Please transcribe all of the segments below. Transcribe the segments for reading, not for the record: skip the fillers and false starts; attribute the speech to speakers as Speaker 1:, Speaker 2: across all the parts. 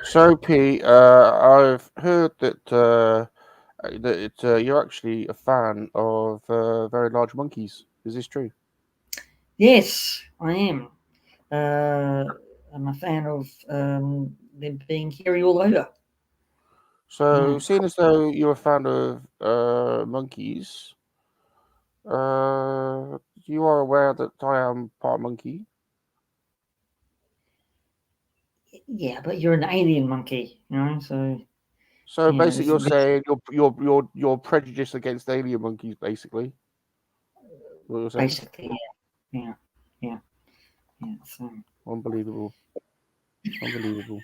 Speaker 1: So, Pete, I've heard that you're actually a fan of very large monkeys. Is this true?
Speaker 2: Yes, I am. I'm a fan of them being hairy all over.
Speaker 1: So,
Speaker 2: Yeah.
Speaker 1: seeing as though you're a fan of monkeys, you are aware that I am part monkey.
Speaker 2: Yeah, but you're an alien monkey, So
Speaker 1: So, basically,
Speaker 2: this
Speaker 1: you're
Speaker 2: is
Speaker 1: saying you're prejudiced against alien monkeys. Basically, what you're saying.
Speaker 2: basically yeah, yeah, yeah. So
Speaker 1: Unbelievable, unbelievable.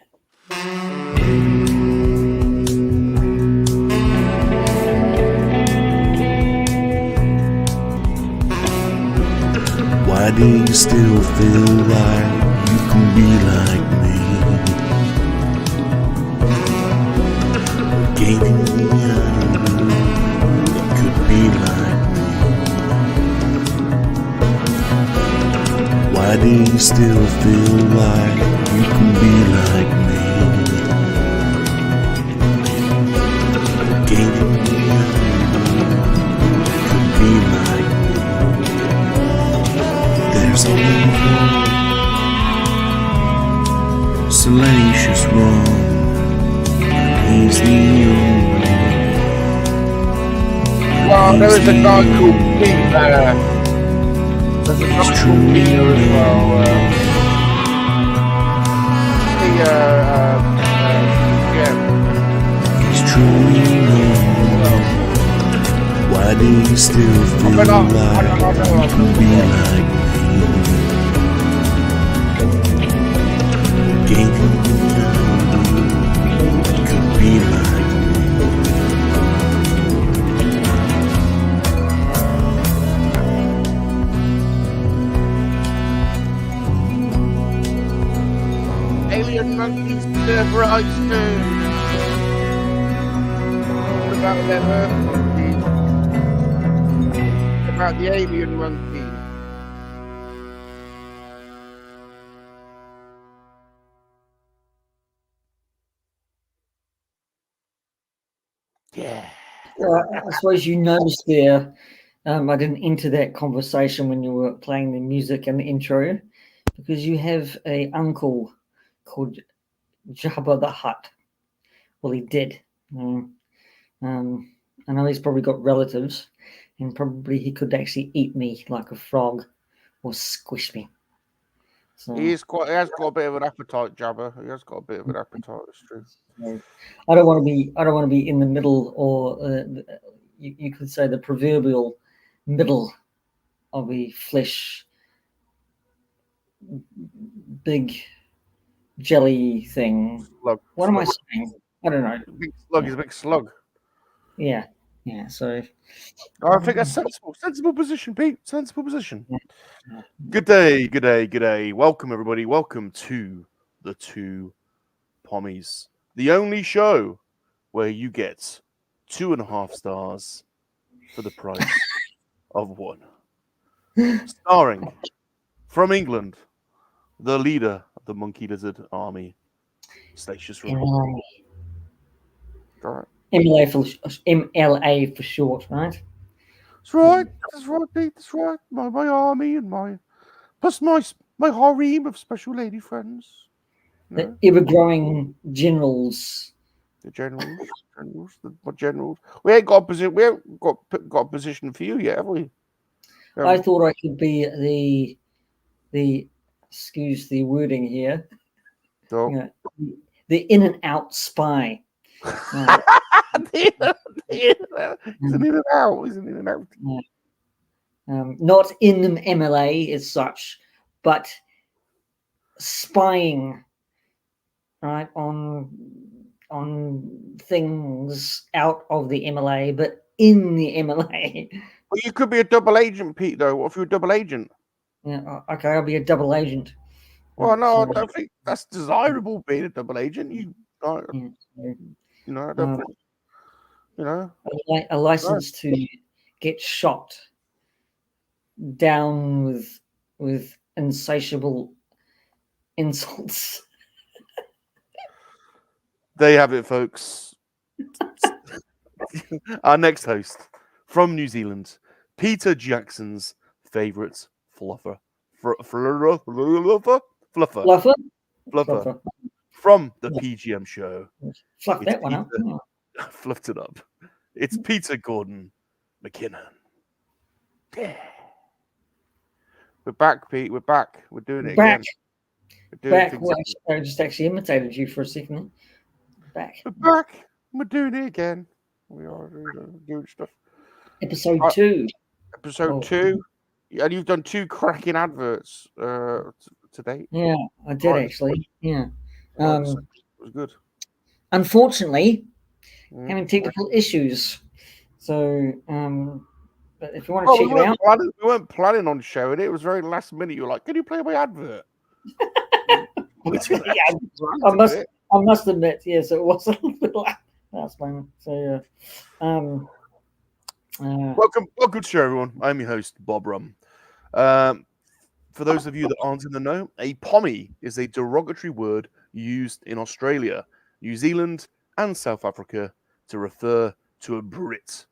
Speaker 3: Why do you still feel like you can be like me? Gaining the idea you could be like me. Why do you still feel like you can be like me? Gaining the idea you could be like me. There's only one Salacious Rum, and he's the only
Speaker 1: Well, there
Speaker 3: he's
Speaker 1: is a
Speaker 3: the
Speaker 1: guy called
Speaker 3: only
Speaker 1: Pete there. There's a guy called
Speaker 3: truly
Speaker 1: Pete here as well. Yeah.
Speaker 3: he's truly known. Why do you still feel like you can be like me? Gaining the idea could be like me.
Speaker 1: Alien monkeys deserve rights too. What about them Earth monkeys? What about the alien monkeys? Yeah.
Speaker 2: I suppose you noticed there. I didn't enter that conversation when you were playing the music and the intro, because you have a uncle called Jabba the Hutt. Well, he did. I know he's probably got relatives, and probably he could actually eat me like a frog or squish me. So
Speaker 1: He has got a bit of an appetite, Jabba. He has got a bit of an appetite, it's true.
Speaker 2: I don't want to be. I don't want to be in the middle, or you could say the proverbial middle of a flesh big jelly thing.
Speaker 1: Slug.
Speaker 2: What am I saying? I don't know.
Speaker 1: Big slug.
Speaker 2: Yeah,
Speaker 1: He's a big slug.
Speaker 2: yeah, yeah. So
Speaker 1: I think that's sensible. Sensible position, Pete. Sensible position.
Speaker 2: yeah,
Speaker 1: Good day, good day, good day. Welcome, everybody. Welcome to the Two Pommies, the only show where you get 2.5 stars for the price of one. Starring from England, the leader of the Monkey Lizard Army, Salacious Rum.
Speaker 2: MLA.
Speaker 1: All right.
Speaker 2: MLA for short, right?
Speaker 1: That's right. That's right, Pete. That's right. My army and my plus my harem of special lady friends. You
Speaker 2: The
Speaker 1: know,
Speaker 2: ever-growing generals.
Speaker 1: the what generals? We ain't got a position. We ain't got a position for you yet, have we?
Speaker 2: I thought I could be the excuse the wording here.
Speaker 1: So.
Speaker 2: You know, the in and out spy.
Speaker 1: He's an in and out. He's an in and out.
Speaker 2: Not in MLA as such, but spying, right, on things out of the MLA, but in the MLA.
Speaker 1: Well, you could be a double agent, Pete. Though, what if you're a double agent?
Speaker 2: Yeah, okay, I'll be a double agent.
Speaker 1: Well, no,
Speaker 2: So,
Speaker 1: I don't think that's desirable. Being a double agent,
Speaker 2: yeah, so,
Speaker 1: I don't think,
Speaker 2: a license to get shot down with insatiable insults.
Speaker 1: There you have it, folks. Our next host from New Zealand, Peter Jackson's favourite fluffer. Fluffer?
Speaker 2: Fluffer?
Speaker 1: Fluffer. From the
Speaker 2: Yeah.
Speaker 1: PGM show.
Speaker 2: Fluff
Speaker 1: It's
Speaker 2: that one up.
Speaker 1: Peter-
Speaker 2: Oh.
Speaker 1: Fluffed it up. It's Peter Gordon McKinnon. Yeah. We're back, Pete. We're back. We're doing it
Speaker 2: Back.
Speaker 1: again. We're doing
Speaker 2: Back.
Speaker 1: things
Speaker 2: Well,
Speaker 1: again.
Speaker 2: I just actually imitated you for a second. Back.
Speaker 1: We're back. We're doing it again. We are doing stuff.
Speaker 2: Episode
Speaker 1: Right.
Speaker 2: 2.
Speaker 1: Episode
Speaker 2: Oh.
Speaker 1: 2. And you've done 2 cracking adverts to date.
Speaker 2: Yeah, I did
Speaker 1: Right.
Speaker 2: actually. Yeah.
Speaker 1: Right, so it was good.
Speaker 2: Unfortunately,
Speaker 1: Mm.
Speaker 2: having technical issues. So, but if you want to
Speaker 1: Well,
Speaker 2: check it out,
Speaker 1: we weren't planning on showing it. It was very last minute. You were like, "Can you play my advert?"
Speaker 2: I must admit, yes, it was a little bit like last moment. So,
Speaker 1: Welcome to the show, everyone. I'm your host, Bob Rum. For those of you that aren't in the know, a pommie is a derogatory word used in Australia, New Zealand, and South Africa to refer to a Brit,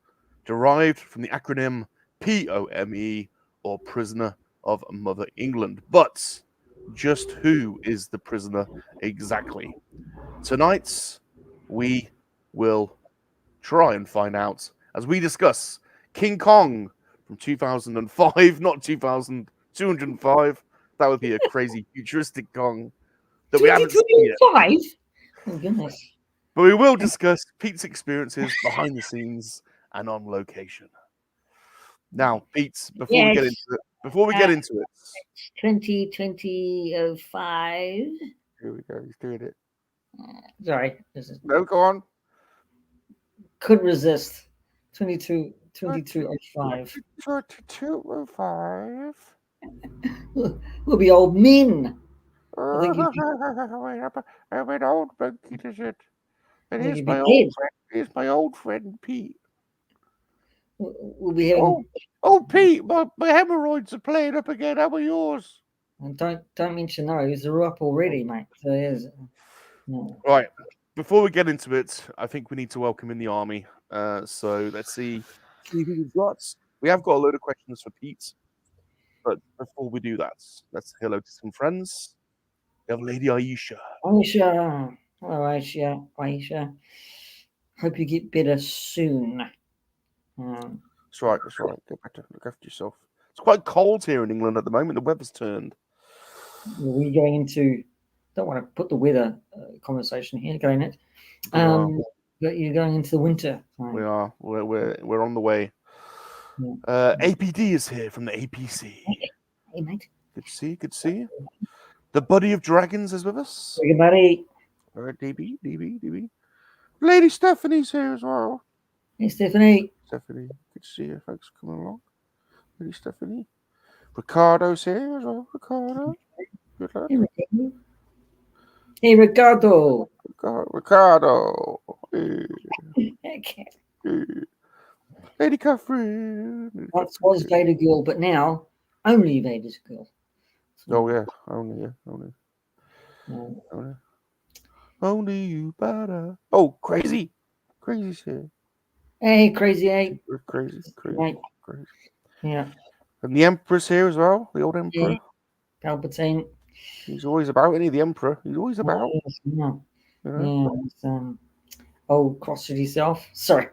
Speaker 1: derived from the acronym POME, or Prisoner of Mother England. But just who is the prisoner exactly? Tonight, we will try and find out as we discuss King Kong from 2005, not 2205. That would be a crazy futuristic Kong that we haven't seen yet.
Speaker 2: 2025? Oh, goodness.
Speaker 1: But we will discuss Pete's experiences behind the scenes and on location. Now, Pete, before we get into it,
Speaker 2: 2025.
Speaker 1: here we go. He's doing it.
Speaker 2: Sorry.
Speaker 1: No, go on.
Speaker 2: Could resist. 2205.
Speaker 1: 2205.
Speaker 2: We'll be old men. I think
Speaker 1: I'm an old monkey-lizard. And
Speaker 2: Will
Speaker 1: here's
Speaker 2: you
Speaker 1: my
Speaker 2: be
Speaker 1: old
Speaker 2: dead?
Speaker 1: friend. Here's my old friend Pete.
Speaker 2: We'll be having.
Speaker 1: Oh, Pete, my hemorrhoids are playing up again. How are yours?
Speaker 2: Don't mention those. They're up already, mate. So yes. No.
Speaker 1: Right. Before we get into it, I think we need to welcome in the army. So let's see who we've got. We have got a load of questions for Pete. But before we do that, let's say hello to some friends. We have Lady Aisha.
Speaker 2: Aisha. Hello, Aisha. Aisha. Hope you get better soon.
Speaker 1: That's right. That's right. Get better. Look after yourself. It's quite cold here in England at the moment. The weather's turned.
Speaker 2: We're going into. Don't want to put the weather conversation here, going it. But you're going into the winter. Right?
Speaker 1: We are. We're on the way.
Speaker 2: Yeah.
Speaker 1: APD is here from the APC.
Speaker 2: Hey, mate.
Speaker 1: Good to see you. Good to see you. The Buddy of Dragons is with us.
Speaker 2: Hey, buddy.
Speaker 1: All right, DB. Lady Stephanie's here as well.
Speaker 2: Hey, Stephanie.
Speaker 1: Stephanie, good to see you. Thanks for coming along. Lady Stephanie. Ricardo's here as well. Ricardo. Good luck.
Speaker 2: Hey, Ricardo.
Speaker 1: Ricardo. Hey.
Speaker 2: Okay.
Speaker 1: Hey. Lady Catherine.
Speaker 2: Once was Vader Girl, but now only Vader's Girl.
Speaker 1: Oh, yeah. Only.
Speaker 2: No.
Speaker 1: Only you better. Oh, Crazy. Crazy's here.
Speaker 2: Hey, Crazy 8.
Speaker 1: Crazy.
Speaker 2: Right.
Speaker 1: Crazy.
Speaker 2: Yeah.
Speaker 1: And the Emperor's here as well. The old Emperor.
Speaker 2: Yeah. Palpatine.
Speaker 1: He's always about, isn't he? The Emperor. He's always about.
Speaker 2: Yeah.
Speaker 1: You know?
Speaker 2: Yeah. Old cross with yourself. Sorry.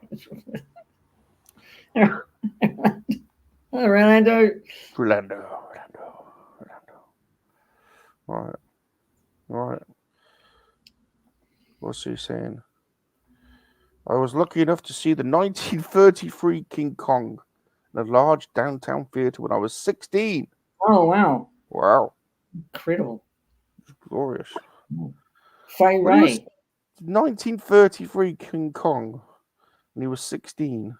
Speaker 2: Orlando.
Speaker 1: Right. What's he saying? I was lucky enough to see the 1933 King Kong in a large downtown theatre when I was 16.
Speaker 2: Oh, wow.
Speaker 1: Wow.
Speaker 2: Incredible.
Speaker 1: Glorious.
Speaker 2: Fay Ray.
Speaker 1: 1933 King Kong and he was 16.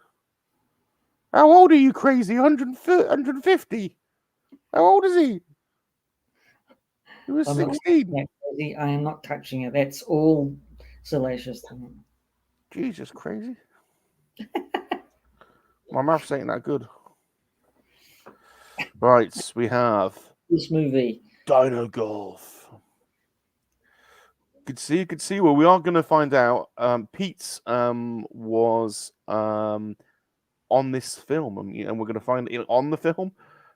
Speaker 1: How old are you, Crazy? 150? How old is he? He was 16.
Speaker 2: I am not touching it. That's all Salacious.
Speaker 1: Jesus, Crazy. My mouth's ain't that good. Right, we have
Speaker 2: this movie.
Speaker 1: Dino Golf. Good to see you. Good to see you. Well, we are going to find out. Pete was on this film, and we're going to find it on the film.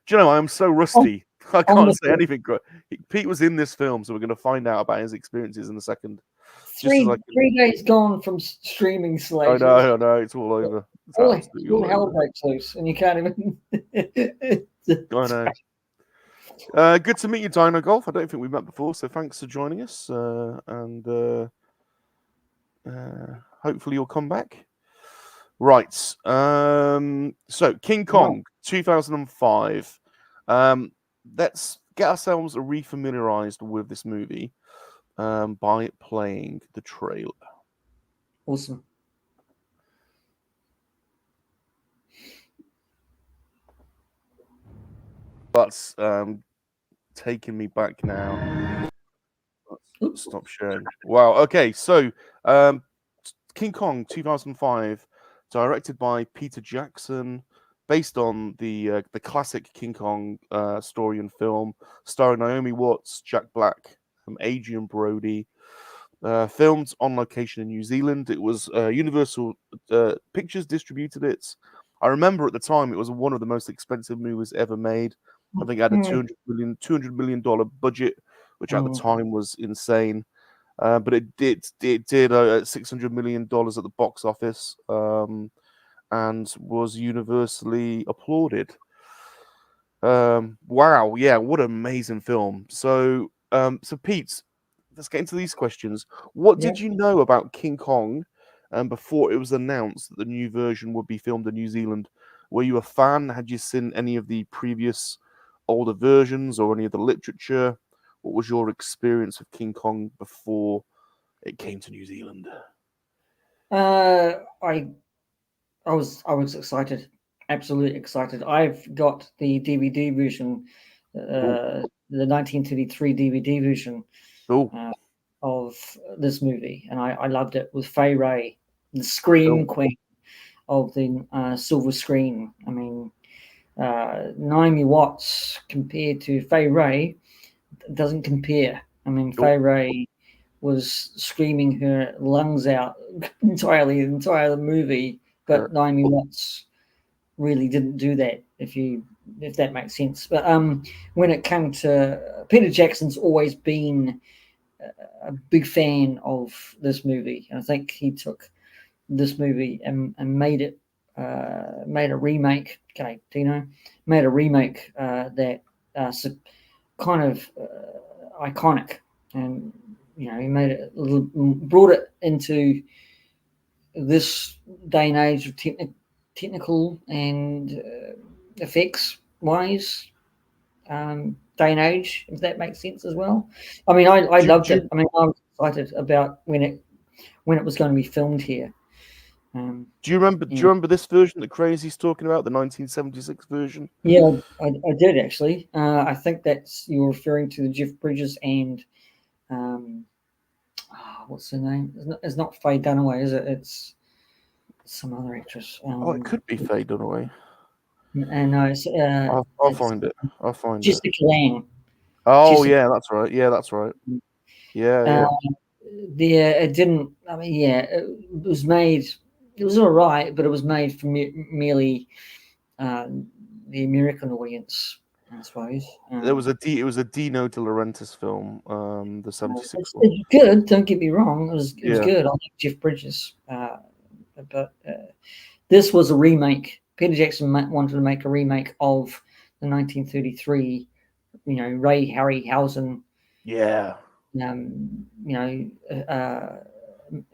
Speaker 1: Do you know, I'm so rusty. I can't say anything. Pete was in this film, so we're going to find out about his experiences in a second.
Speaker 2: Three days gone from streaming Salacious.
Speaker 1: I know, it's all over. It's absolutely all
Speaker 2: hell
Speaker 1: over.
Speaker 2: breaks loose, and you can't even.
Speaker 1: I know. Good to meet you, Dino Golf. I don't think we've met before, so thanks for joining us. And hopefully you'll come back. Right. So King Kong, 2005. Let's get ourselves refamiliarized with this movie by playing the trailer.
Speaker 2: Awesome.
Speaker 1: That's taking me back now. Let's stop sharing. Wow. Okay. So King Kong 2005, directed by Peter Jackson, based on the classic King Kong story and film, starring Naomi Watts, Jack Black, Adrian Brody. Filmed on location in New Zealand. It was Universal Pictures distributed it. I remember at the time it was one of the most expensive movies ever made. I think it had a $200 million budget, which at the time was insane. But it did $600 million at the box office, and was universally applauded. Wow, yeah, what an amazing film. So Pete, let's get into these questions. What did you know about King Kong before it was announced that the new version would be filmed in New Zealand? Were you a fan? Had you seen any of the previous older versions or any of the literature? What was your experience of King Kong before it came to New Zealand?
Speaker 2: I was excited, absolutely excited. I've got the DVD version, the 1933 DVD version of this movie, and I loved it with Fay Ray, the Scream Queen of the silver screen. I mean, Naomi Watts compared to Fay Ray doesn't compare. I mean, Fay Ray was screaming her lungs out entirely the entire movie, but Naomi Watts really didn't do that, if that makes sense. But when it came to Peter Jackson's always been a big fan of this movie, and I think he took this movie and made it made a remake. Okay, Dino made a remake that kind of iconic, and you know, he made it brought it into this day and age of technical and effects wise day and age, if that makes sense as well. I mean, I loved it. I mean, I was excited about when it was going to be filmed here.
Speaker 1: Do you remember this version that Crazy's talking about, the 1976 version?
Speaker 2: Yeah, I did actually. I think that's you're referring to the Jeff Bridges and what's her name? It's not Faye Dunaway, is it? It's some other actress.
Speaker 1: It could be Faye Dunaway.
Speaker 2: And no,
Speaker 1: I'll find it. I'll find
Speaker 2: Jessica
Speaker 1: it.
Speaker 2: Lange.
Speaker 1: Oh, yeah, that's right. Yeah, that's right. Yeah.
Speaker 2: It didn't. I mean, yeah, it was made. It was all right, but it was made for merely the American audience, I suppose.
Speaker 1: It was a Dino De Laurentiis film, the 76 one.
Speaker 2: It's good. Don't get me wrong. It was good. I like Jeff Bridges, but this was a remake. Peter Jackson wanted to make a remake of the 1933, you know, Ray Harryhausen.
Speaker 1: Yeah.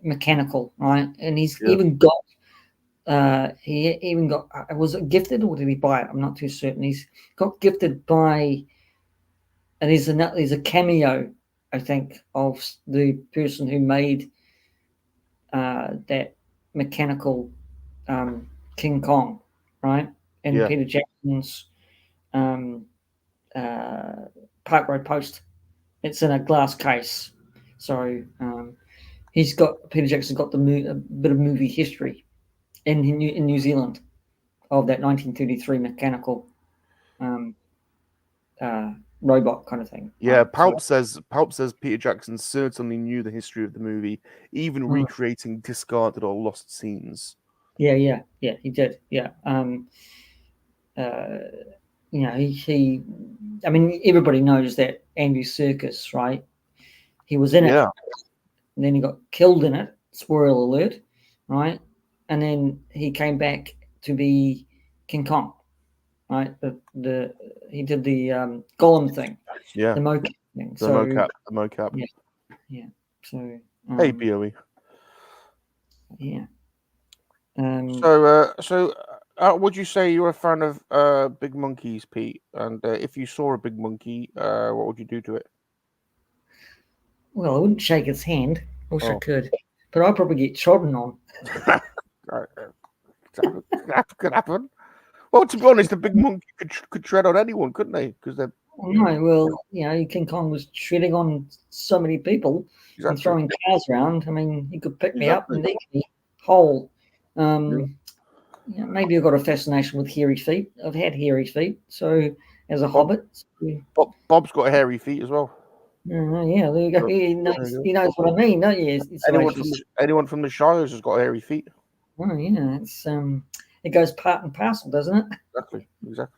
Speaker 2: Mechanical, right? And he's even got was it gifted or did he buy it? I'm not too certain. He's got gifted by, and there's a cameo, I think, of the person who made that mechanical King Kong, right? And Peter Jackson's Park Road Post. It's in a glass case, so Peter Jackson's got a bit of movie history in New Zealand of that 1933 mechanical robot kind of thing.
Speaker 1: Yeah,
Speaker 2: right?
Speaker 1: Palp says Peter Jackson certainly knew the history of the movie, even recreating discarded or lost scenes.
Speaker 2: Yeah, he did. Yeah. You know, he I mean, everybody knows that Andy Serkis, right? He was in it, and then he got killed in it. Spoiler alert, right? And then he came back to be King Kong, right? He did the Gollum thing,
Speaker 1: Yeah,
Speaker 2: the mocap thing.
Speaker 1: the mocap.
Speaker 2: Yeah. So
Speaker 1: Hey, Boe.
Speaker 2: Yeah.
Speaker 4: Would you say you're a fan of big monkeys, Pete? And if you saw a big monkey, what would you do to it?
Speaker 2: Well, I wouldn't shake its hand. I wish I
Speaker 4: Oh.
Speaker 2: could, but I'd probably get trodden on.
Speaker 4: Could happen. Well, to be honest, a big monkey could tread on anyone, couldn't they? Because they're
Speaker 2: No, well, you know, King Kong was treading on so many people and throwing cars around. I mean, he could pick me up and eat me whole. You know, maybe I've got a fascination with hairy feet. I've had hairy feet, so as a hobbit.
Speaker 4: Bob's got hairy feet as well.
Speaker 2: Yeah, there you go. He knows what I mean, don't you?
Speaker 4: Anyone from the Shires has got hairy feet.
Speaker 2: Oh yeah, it goes part and parcel, doesn't it?
Speaker 4: Exactly.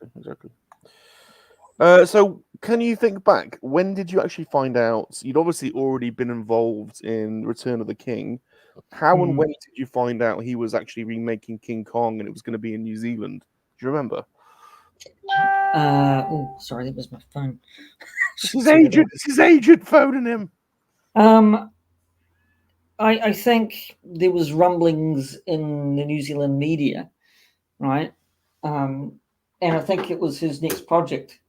Speaker 1: So, can you think back? When did you actually find out? You'd obviously already been involved in Return of the King. How and when did you find out he was actually remaking King Kong and it was going to be in New Zealand? Do you remember?
Speaker 2: Oh, sorry, that was my phone.
Speaker 1: It's his agent phoning him.
Speaker 2: I think there was rumblings in the New Zealand media, right? And I think it was his next project.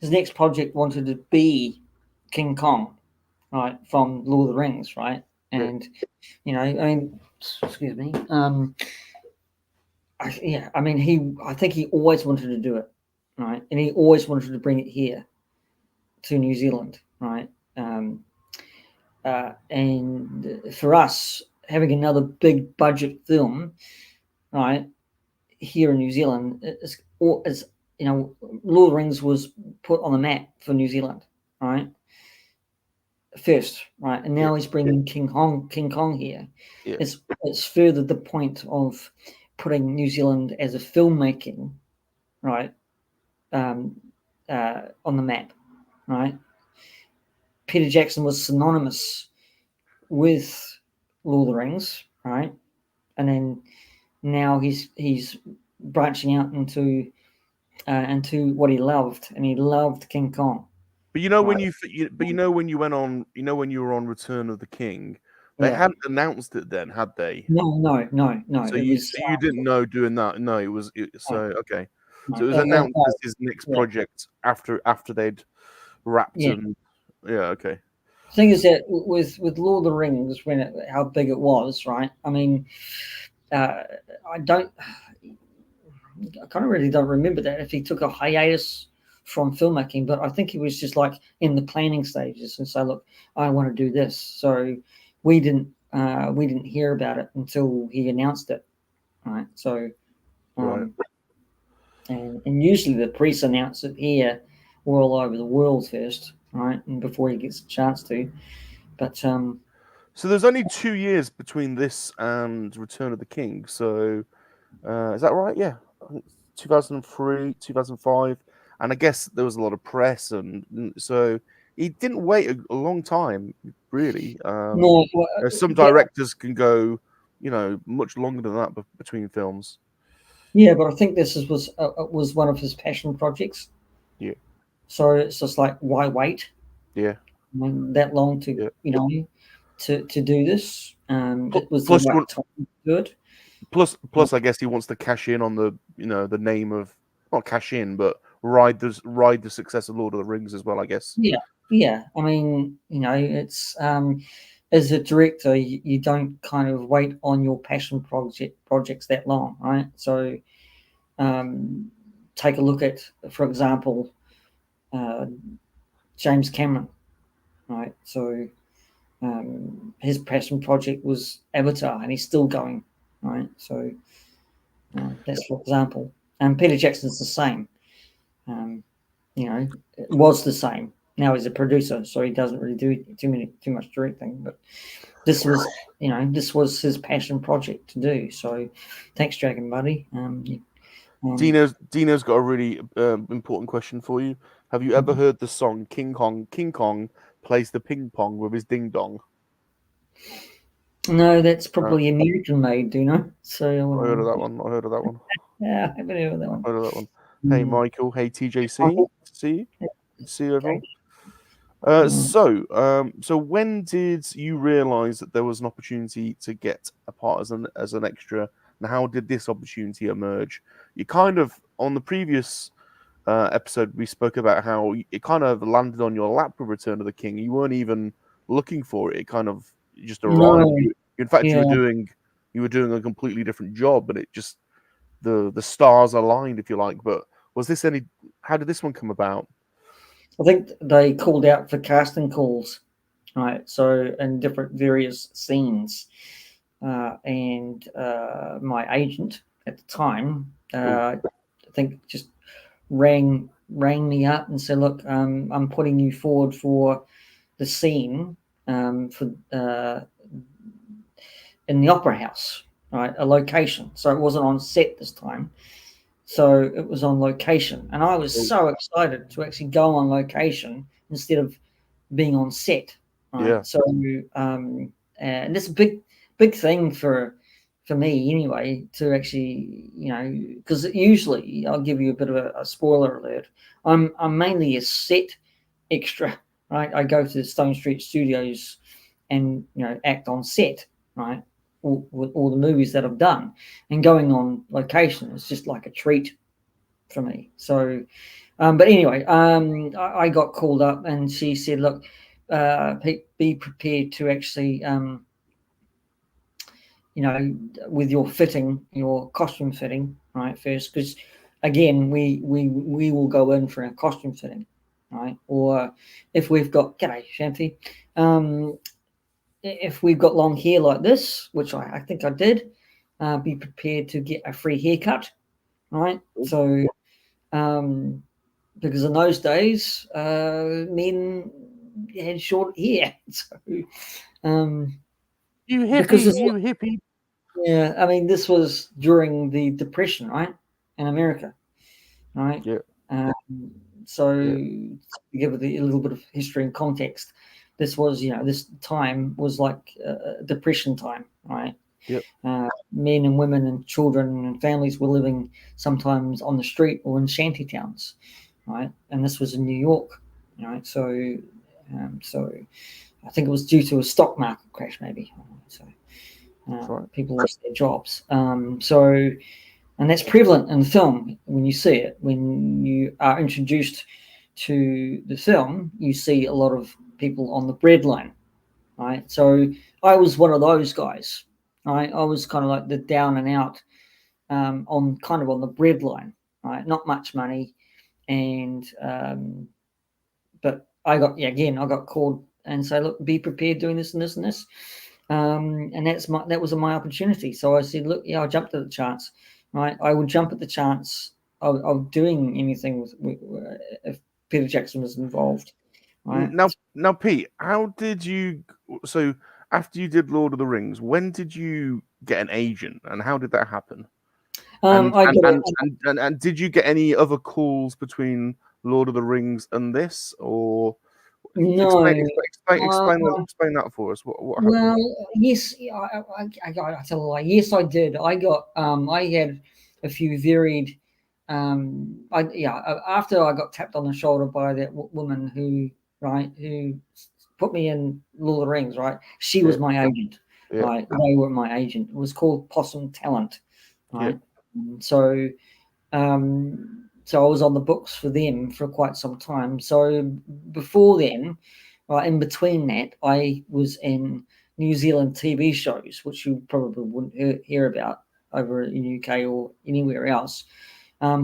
Speaker 2: His next project wanted to be King Kong, right, from Lord of the Rings, right? And you know, I mean, excuse me. I think he always wanted to do it, right? And he always wanted to bring it here to New Zealand, right? And for us, having another big budget film, right, here in New Zealand is you know, Lord of the Rings was put on the map for New Zealand, right? First, right, and now he's bringing King Kong here.
Speaker 1: Yeah.
Speaker 2: It's furthered the point of putting New Zealand as a filmmaking, right, on the map, right. Peter Jackson was synonymous with Lord of the Rings, right, and then now he's branching out into what he loved, and he loved King Kong.
Speaker 1: But you know when when you went on, when you were on Return of the King, they hadn't announced it then, had they?
Speaker 2: No.
Speaker 1: So you didn't know doing that. No, okay. So it was announced as his next project after they'd wrapped and okay.
Speaker 2: The thing is that with Lord of the Rings, how big it was, right? I mean, I kind of really don't remember that if he took a hiatus from filmmaking, but I think he was just like in the planning stages and say, look, I want to do this. So we didn't hear about it until he announced it, right? So, and usually the press announce it here or all over the world first, right, and before he gets a chance to. But
Speaker 1: so there's only 2 years between this and Return of the King. So is that right? Yeah, 2003, 2005. And I guess there was a lot of press, and so he didn't wait a long time, really.
Speaker 2: No,
Speaker 1: some directors can go, much longer than that between films.
Speaker 2: Yeah, but I think this was one of his passion projects.
Speaker 1: Yeah.
Speaker 2: So it's just like, why wait?
Speaker 1: Yeah.
Speaker 2: I mean, that long to to do this. It was
Speaker 1: plus,
Speaker 2: the right time to do it.
Speaker 1: Plus, I guess he wants to cash in on the the name of, not cash in, but ride the success of Lord of the Rings as well, I guess.
Speaker 2: Yeah. I mean, it's as a director, you don't kind of wait on your passion projects that long, right? So take a look at, for example, James Cameron, right? So his passion project was Avatar, and he's still going, right? So that's for example. And Peter Jackson's the same. it was the same. Now he's a producer, so he doesn't really do too much directing. But this was, this was his passion project to do. So, thanks, Dragon Buddy.
Speaker 1: Dino's got a really important question for you. Have you ever heard the song King Kong plays the ping pong with his ding dong?
Speaker 2: No, that's probably American made, So
Speaker 1: I heard of that one.
Speaker 2: Yeah, I haven't heard of that one.
Speaker 1: Hey, Michael. Hey, TJC. See you, everyone. So when did you realise that there was an opportunity to get a part as an extra, and how did this opportunity emerge? You kind of, on the previous episode, we spoke about how it kind of landed on your lap with Return of the King. You weren't even looking for it; it kind of just arrived.
Speaker 2: No.
Speaker 1: In fact,
Speaker 2: Yeah.
Speaker 1: you were doing a completely different job, but it just the stars aligned, if you like. But how did this one come about?
Speaker 2: I think they called out for casting calls, right? So in different various scenes, and my agent at the time, I think, just rang me up and said, "Look, I'm putting you forward for the scene for in the Opera House, right? A location. So it wasn't on set this time." So it was on location, and I was so excited to actually go on location instead of being on set. Right?
Speaker 1: Yeah.
Speaker 2: So, and it's a big thing for me anyway to actually, because usually I'll give you a bit of a spoiler alert. I'm mainly a set extra, right? I go to the Stone Street Studios and act on set, right? With all the movies that I've done, and going on location is just like a treat for me. So, but anyway, I got called up and she said, "Look, be prepared to actually, with your costume fitting, right, first, because again, we will go in for a costume fitting, right? Or if we've got, g'day, Shanti, if we've got long hair like this, which I think I did, be prepared to get a free haircut, right? So, because in those days, men had short hair. So,
Speaker 1: you hippie.
Speaker 2: Yeah, I mean, this was during the Depression, right, in America, right?
Speaker 1: Yeah.
Speaker 2: To give it a little bit of history and context, this was, this time was like Depression time, right?
Speaker 1: Yep.
Speaker 2: Men and women and children and families were living sometimes on the street or in shanty towns, right? And this was in New York, right? So, I think it was due to a stock market crash, maybe. So, people lost their jobs. And that's prevalent in the film when you see it. When you are introduced to the film, you see a lot of people on the breadline, right? So I was one of those guys, right? I was kind of like the down and out, on the breadline, right? Not much money, and but I got called and say, "Look, be prepared doing this and this and this," and that was my opportunity. So I said, "Look, I'll jump to the chance." Right, I would jump at the chance of doing anything if Peter Jackson was involved. Right?
Speaker 1: Now, Pete, how did you? So after you did Lord of the Rings, when did you get an agent, and how did that happen? And did you get any other calls between Lord of the Rings and this, or
Speaker 2: no?
Speaker 1: Explain that for us. What happened?
Speaker 2: Well, yes, I tell a lie. Yes, I did. I got I had a few varied. After I got tapped on the shoulder by that woman who put me in Lord of the Rings, right? She was my agent, right? They were my agent. It was called Possum Talent, right? So, so I was on the books for them for quite some time. So before then, in between that, I was in New Zealand TV shows, which you probably wouldn't hear about over in the UK or anywhere else.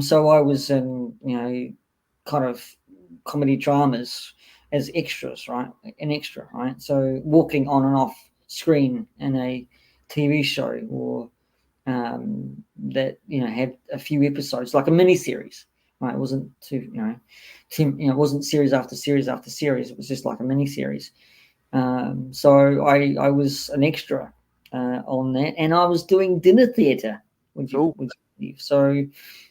Speaker 2: So I was in, kind of comedy dramas as extras, right? An extra, right? So walking on and off screen in a TV show or that had a few episodes, like a mini series, Right, it wasn't too, it wasn't series after series after series. It was just like a mini series. So I was an extra on that, and I was doing dinner theatre. Would you believe? So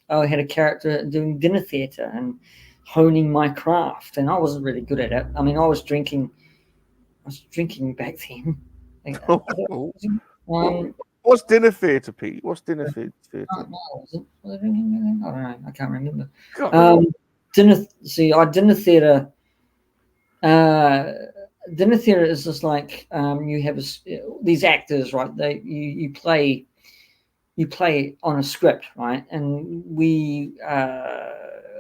Speaker 2: I had a character doing dinner theatre and honing my craft, and I wasn't really good at it. I mean, I was drinking back then.
Speaker 4: What's dinner theatre, Pete? What's dinner theatre?
Speaker 2: I don't know. I can't remember.
Speaker 4: God.
Speaker 2: Dinner theatre. Dinner theatre is just like you have these actors, right? You play on a script, right? And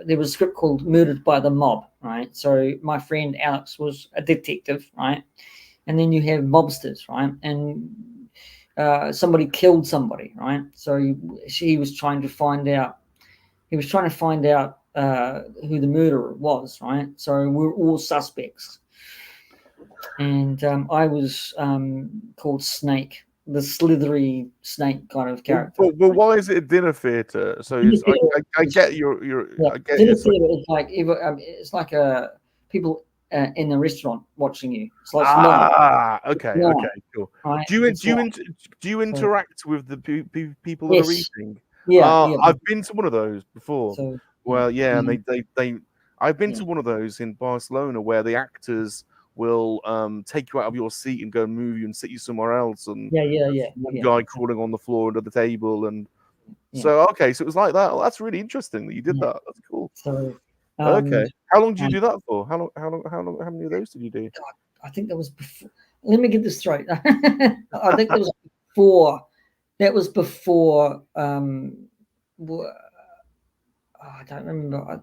Speaker 2: there was a script called Murdered by the Mob, right? So my friend Alex was a detective, right? And then you have mobsters, right? And somebody killed somebody, right? So he was trying to find out. He was trying to find out who the murderer was, right? So we're all suspects. And I was called Snake, the slithery snake kind of character.
Speaker 4: But why is it a dinner theatre? So I get your I get
Speaker 2: dinner theatre is like it's like people in a restaurant watching you. It's like
Speaker 4: okay, cool.
Speaker 2: Right?
Speaker 4: Do you interact with the people that are eating?
Speaker 2: Yeah,
Speaker 4: I've been to one of those before.
Speaker 2: So,
Speaker 4: well, yeah, and they I've been to one of those in Barcelona where the actors will take you out of your seat and go and move you and sit you somewhere else, and one guy crawling on the floor under the table, and so okay, so it was like that. Well, that's really interesting that you did that. That's cool.
Speaker 2: So
Speaker 4: okay, how long did you do that for? How many of those did you do?
Speaker 2: God, I think that was before. Let me get this straight. I think that was before. That was before. I don't remember.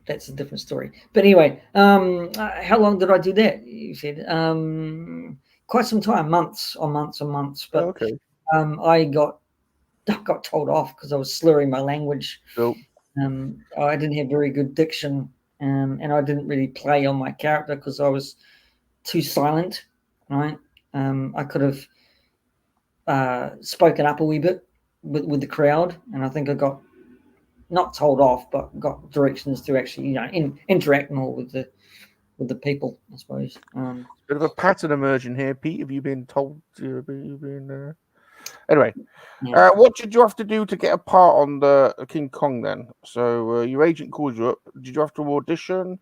Speaker 2: That's a different story. But anyway, how long did I do that? You said quite some time, months on months on months. But
Speaker 4: okay.
Speaker 2: I got told off because I was slurring my language.
Speaker 4: Nope.
Speaker 2: I didn't have very good diction, and I didn't really play on my character because I was too silent. Right? I could have spoken up a wee bit with the crowd, and I think I got not told off, but got directions to actually, interact more with the people, I suppose.
Speaker 4: Bit of a pattern emerging here, Pete. Have you been told? Anyway, what did you have to do to get a part on the King Kong then? So your agent called you up. Did you have to audition?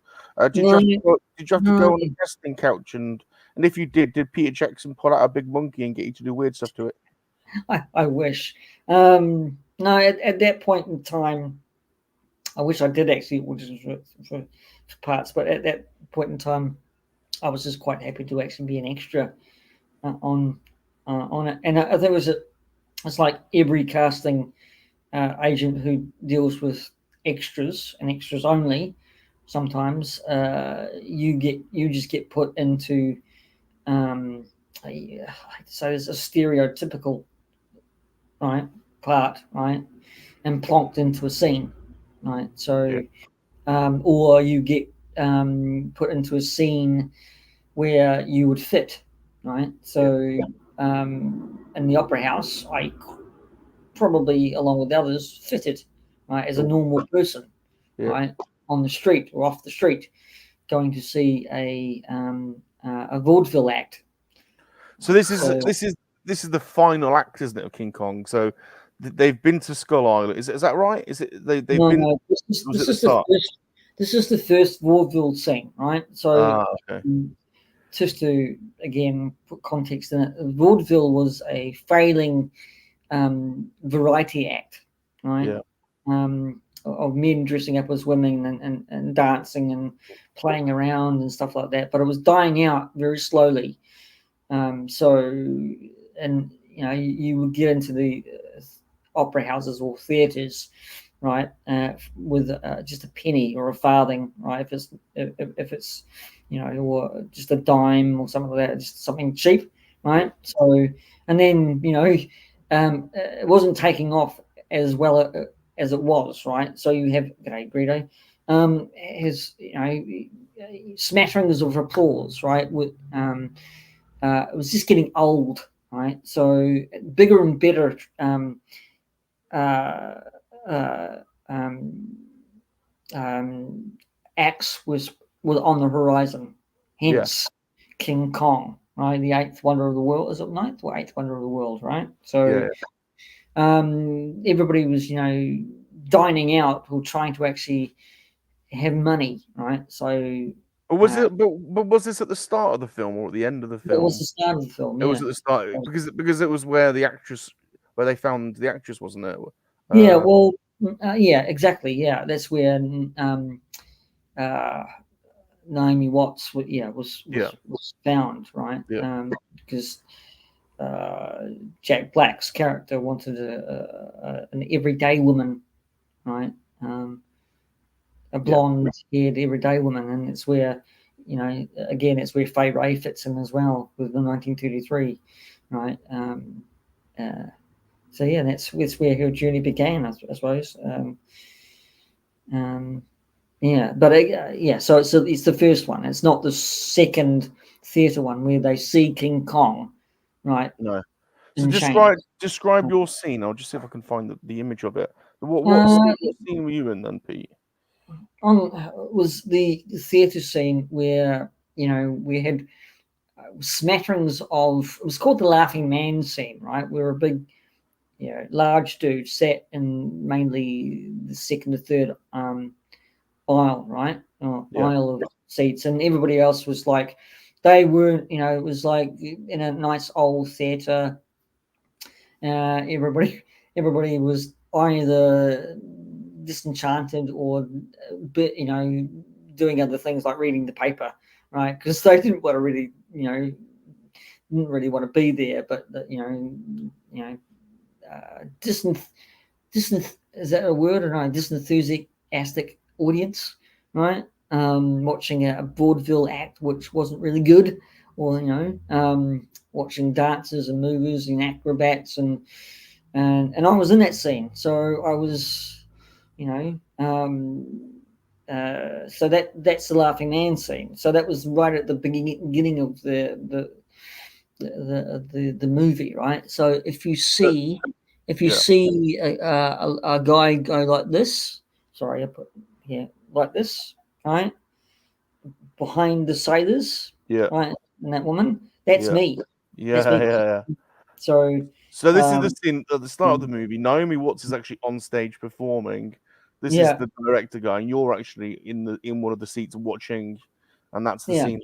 Speaker 4: Did you have to go on the casting couch? And if you did Peter Jackson pull out a big monkey and get you to do weird stuff to it?
Speaker 2: I wish. No, at that point in time, I wish I did actually audition for parts, but at that point in time, I was just quite happy to actually be an extra on it. And I think it's like every casting agent who deals with extras and extras only. Sometimes you just get put into so there's a stereotypical part, right, and plonked into a scene, right? So or you get put into a scene where you would fit, right? So in the opera house, I probably, along with others, fitted, right, as a normal person, right, on the street or off the street, going to see a vaudeville act.
Speaker 4: So this is the final act, isn't it, of King Kong? So they've been to Skull Island. Is that right? Is it they've been?
Speaker 2: No, this is the first vaudeville scene, right? So just to again put context in it, vaudeville was a failing variety act, right? Of men dressing up as women and dancing and playing around and stuff like that. But it was dying out very slowly. You would get into the opera houses or theaters, right, with just a penny or a farthing, right? If it's or just a dime or something like that, just something cheap, right? So, and then it wasn't taking off as well as it was, right? So you have Greedo, has smatterings of applause, right? With it was just getting old, right? So bigger and better acts was on the horizon. Hence, King Kong, right? The eighth wonder of the world. Is it ninth or eighth wonder of the world, right? So, everybody was, dining out or trying to actually have money, right? So,
Speaker 4: was it? But was this at the start of the film or at the end of the film?
Speaker 2: It was the start of the film.
Speaker 4: It was at the start because it was where they found the actress, wasn't it?
Speaker 2: Yeah. Well. Yeah. Exactly. Yeah. That's where Naomi Watts. Was found, right?
Speaker 4: Yeah.
Speaker 2: Because Jack Black's character wanted an everyday woman, right? A blonde-haired everyday woman, and it's where, again, it's where Fay Ray fits in as well with the 1933, right? So yeah, that's where her journey began, I suppose. Yeah, but so it's the first one. It's not the second theatre one where they see King Kong, right?
Speaker 4: No. So describe your scene. I'll just see if I can find the image of it. What scene were you in then, Pete?
Speaker 2: Was the theatre scene where we had smatterings of. It was called the Laughing Man scene, right? Where a big, large dude sat in mainly the second or third aisle, right? Aisle of seats, and everybody else was like, they weren't. It was like in a nice old theatre. Everybody was either disenchanted or doing other things like reading the paper, right? Because they didn't want to really didn't really want to be there, but is that a word or no? Disenthusiastic audience, right? Watching a vaudeville act which wasn't really good, or watching dancers and movers and acrobats, and I was in that scene, so I was, so that's the Laughing Man scene. So that was right at the beginning of the movie, right? So if you see a guy go like this, sorry, I put here like this, right, behind the sailors, right, and that woman, that's me.
Speaker 4: Yeah.
Speaker 2: So
Speaker 4: this is the scene at the start of the movie. Naomi Watts is actually on stage performing. This is the director guy, and you're actually in one of the seats watching, and that's the scene.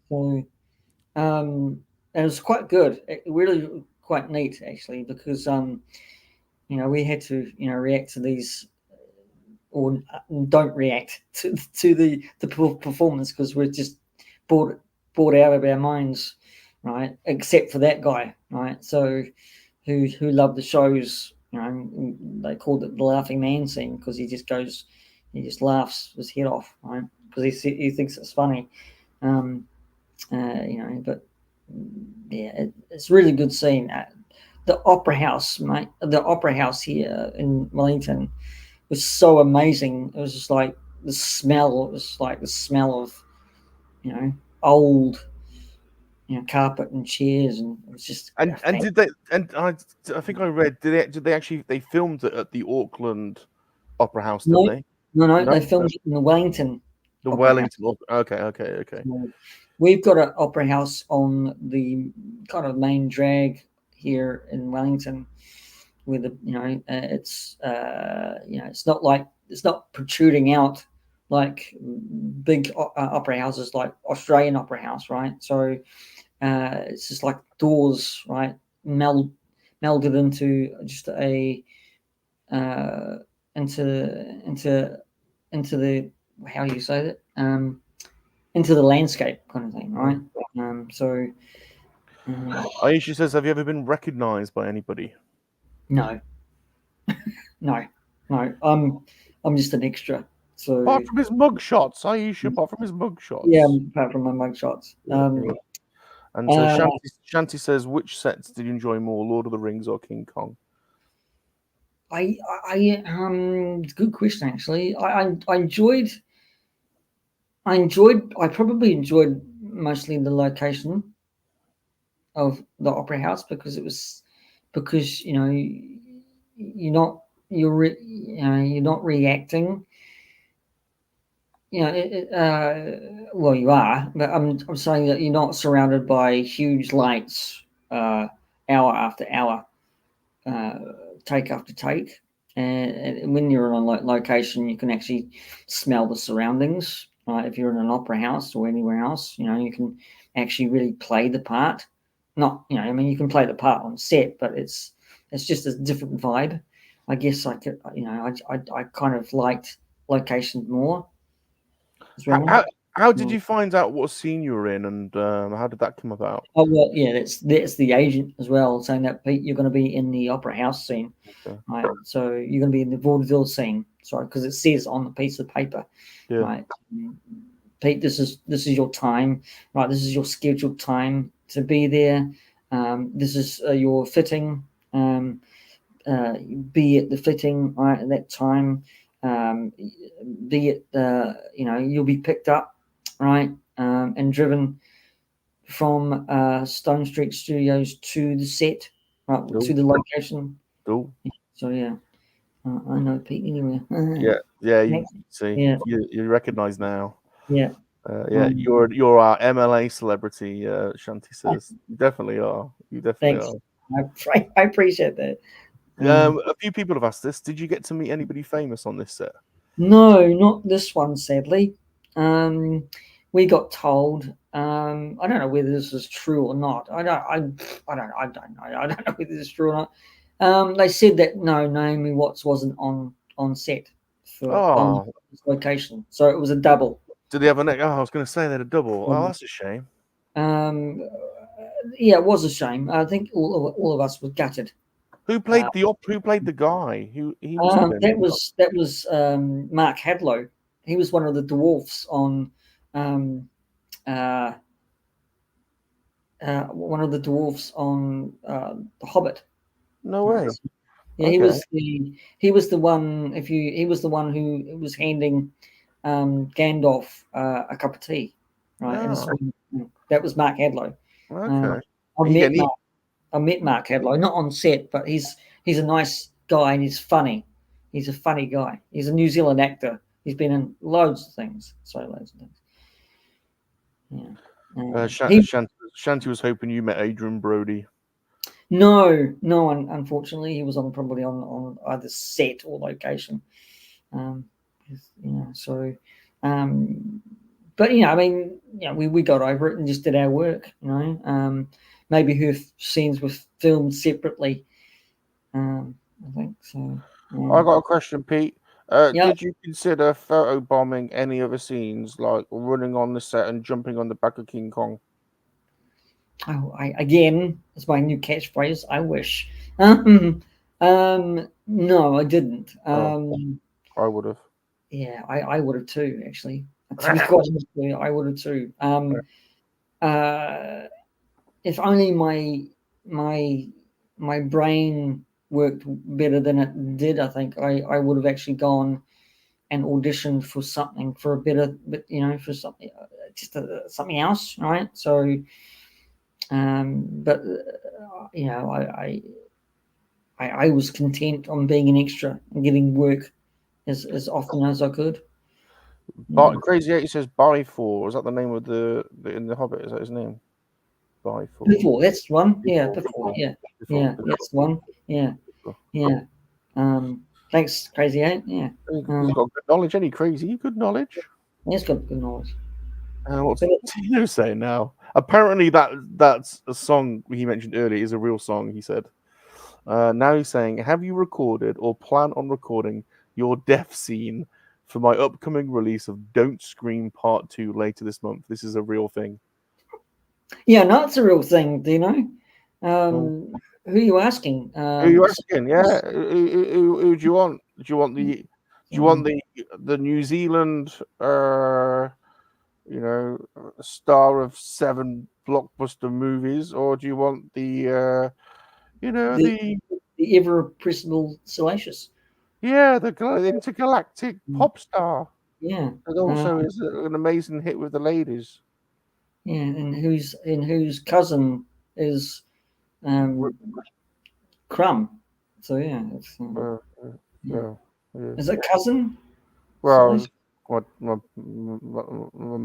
Speaker 2: So, and it was quite good. Really quite neat, actually, because we had to react to these, or don't react to the performance, because we're just bored out of our minds, right? Except for that guy, right? So who loved the shows. They called it the Laughing Man scene because he just laughs his head off, right? Because he thinks it's funny, but yeah, it's a really good scene. The opera house, mate. The opera house here in Wellington was so amazing. It was just like the smell. It was like the smell of, old, carpet and chairs, and it was just.
Speaker 4: And did they? And I think I read. Did they actually? They filmed it at the Auckland Opera House, didn't they?
Speaker 2: No. They filmed it in the Wellington.
Speaker 4: The Wellington. Okay.
Speaker 2: We've got an opera house on the kind of main drag here in Wellington, where it's not protruding out like big opera houses like Australian Opera House, right? So it's just like doors, right, melded into just a into the, how you say that, into the landscape kind of thing, right?
Speaker 4: Aisha says, have you ever been recognized by anybody?
Speaker 2: No. No. I'm just an extra. So
Speaker 4: apart from his mugshots, Aisha, apart from his mugshots.
Speaker 2: Yeah, apart from my mugshots.
Speaker 4: And so Shanti says, which sets did you enjoy more, Lord of the Rings or King Kong?
Speaker 2: Good question, actually. I probably enjoyed mostly the location of the opera house, because you're not reacting you know, well, you are, but I'm saying that you're not surrounded by huge lights, hour after hour, take after take. And when you're on a location, you can actually smell the surroundings. If you're in an opera house or anywhere else, you know, you can actually really play the part. Not, you know, I mean, you can play the part on set, but it's just a different vibe. I guess I could, you know, I kind of liked locations more as well.
Speaker 4: How did you find out what scene you were in, and how did that come about?
Speaker 2: Oh well, yeah, that's the agent as well saying that, Pete, you're going to be in the opera house scene,
Speaker 4: Okay.
Speaker 2: right? So you're going to be in the vaudeville scene, sorry, because it says on the piece of paper,
Speaker 4: Yeah.
Speaker 2: right? Pete, this is your time, right? This is your scheduled time to be there. This is your fitting. Be at the fitting right at that time. Be it you know, you'll be picked up, right, and driven from Stone Street Studios to the set, right, to the location.
Speaker 4: Cool.
Speaker 2: So yeah, I know Pete anywhere.
Speaker 4: Yeah. You see,
Speaker 2: Yeah.
Speaker 4: you recognise now.
Speaker 2: Yeah.
Speaker 4: You're our MLA celebrity. Shanti says, you definitely are. You definitely
Speaker 2: Thanks. I appreciate that.
Speaker 4: are. A few people have asked this. Did you get to meet anybody famous on this set?
Speaker 2: No, not this one, sadly. We got told. I don't know whether this is true or not. I don't know. I don't know whether this is true or not. They said that no, Naomi Watts wasn't on set for on this location, so it was a double.
Speaker 4: Did they have a neck? Oh, I was going to say they had a double. Oh, that's a shame.
Speaker 2: Yeah, it was a shame. I think all of us were gutted.
Speaker 4: Who played Who played the guy? He was
Speaker 2: that was Mark Hadlow. He was one of the dwarfs on one of the dwarfs on The Hobbit.
Speaker 4: No way.
Speaker 2: Yeah, okay. He was the one. He was the one who was handing Gandalf a cup of tea, right?
Speaker 4: Oh.
Speaker 2: And that was Mark Hadlow.
Speaker 4: Okay.
Speaker 2: I met Mark Hadlow, not on set, but he's a nice guy and he's funny. He's a funny guy. He's a New Zealand actor. He's been in loads of things. Loads of things. Yeah.
Speaker 4: Shanti was hoping you met Adrian Brody.
Speaker 2: No, unfortunately, he was probably on either set or location. So, but I mean, we got over it and just did our work. Maybe her scenes were filmed separately. I think so.
Speaker 4: I got a question, Pete. Did you consider photobombing any other scenes, like running on the set and jumping on the back of King Kong?
Speaker 2: Oh, again, it's my new catchphrase. I wish. No, I didn't.
Speaker 4: I would have.
Speaker 2: Yeah, I would have too. Actually, to be quite honest with you, I would have too. If only my brain worked better than it did, I think I would have actually gone and auditioned for something, for a better, but for something, just something else, right? So, but I was content on being an extra and getting work as often as I could.
Speaker 4: Crazy 80 says Bifur. Is that the name of the in the Hobbit? Is that his name? Bifur.
Speaker 2: Before, that's one. Yeah, before. Yeah, that's one. Yeah. Thanks, Crazy 8. Yeah.
Speaker 4: He's got good knowledge, any Crazy? Good knowledge.
Speaker 2: He's got good knowledge.
Speaker 4: What's Tino saying now? Apparently, that's a song he mentioned earlier is a real song. He said. Now he's saying, have you recorded or plan on recording your death scene for my upcoming release of Don't Scream Part 2 later this month? This is a real thing.
Speaker 2: Yeah, no, it's a real thing, Dino. Who are you asking?
Speaker 4: Who are you asking? Yeah, who do you want? Do you want the New Zealand star of 7 blockbuster movies, or do you want the
Speaker 2: ever-presentable Salacious?
Speaker 4: Yeah, the intergalactic pop star.
Speaker 2: Yeah,
Speaker 4: and also is an amazing hit with the ladies.
Speaker 2: Yeah, and whose cousin is Crumb. So yeah, it's
Speaker 4: yeah.
Speaker 2: Is it cousin?
Speaker 4: Well, my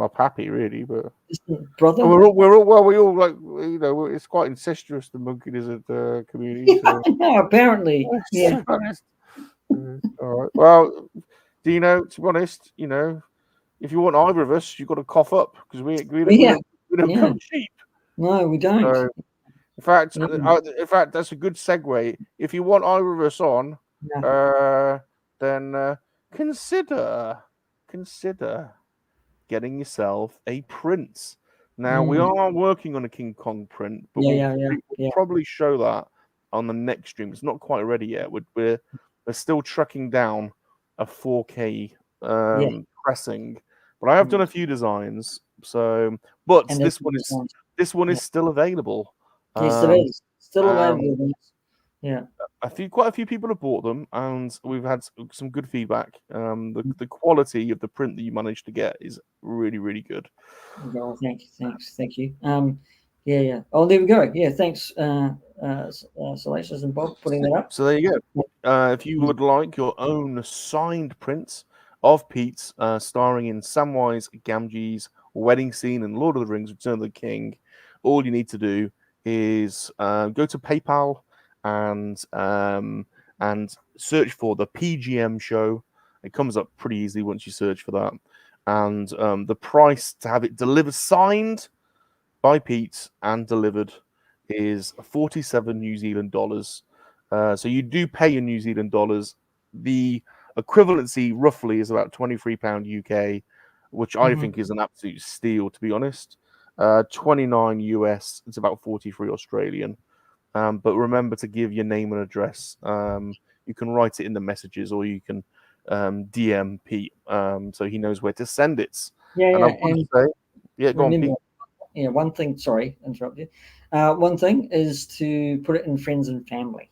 Speaker 4: pappy, really, but
Speaker 2: brother.
Speaker 4: We're all like, you know, it's quite incestuous, the MoNKey-LiZaRD community. So.
Speaker 2: No, apparently, yeah.
Speaker 4: All right. Well, Dino, to be honest, you know, if you want either of us, you've got to cough up because we don't come cheap.
Speaker 2: No, we don't.
Speaker 4: So, in fact, that's a good segue. If you want either of us on, then consider getting yourself a print. Now we are working on a King Kong print, but we'll probably show that on the next stream. It's not quite ready yet. We're still tracking down a 4K pressing, but I have done a few designs. So, but this one is still available.
Speaker 2: Yes, it is still available. Yeah,
Speaker 4: quite a few people have bought them, and we've had some good feedback. The quality of the print that you managed to get is really, really good.
Speaker 2: Well, thank you. Yeah. Oh, there we go. Yeah, thanks, Salacious and Bob, putting that up.
Speaker 4: So there you go. If you would like your own signed prints of Pete, starring in Samwise Gamgee's wedding scene in Lord of the Rings: Return of the King, all you need to do is go to PayPal and search for the PGM show. It comes up pretty easily once you search for that. And the price to have it delivered, signed by Pete and delivered, is 47 New Zealand dollars. So you do pay in New Zealand dollars. The equivalency roughly is about £23 UK, which I think is an absolute steal, to be honest. 29 US, it's about 43 Australian. But remember to give your name and address. You can write it in the messages, or you can DM Pete, so he knows where to send it. Go on, Pete.
Speaker 2: Yeah, one thing. Sorry, interrupt you. One thing is to put it in friends and family.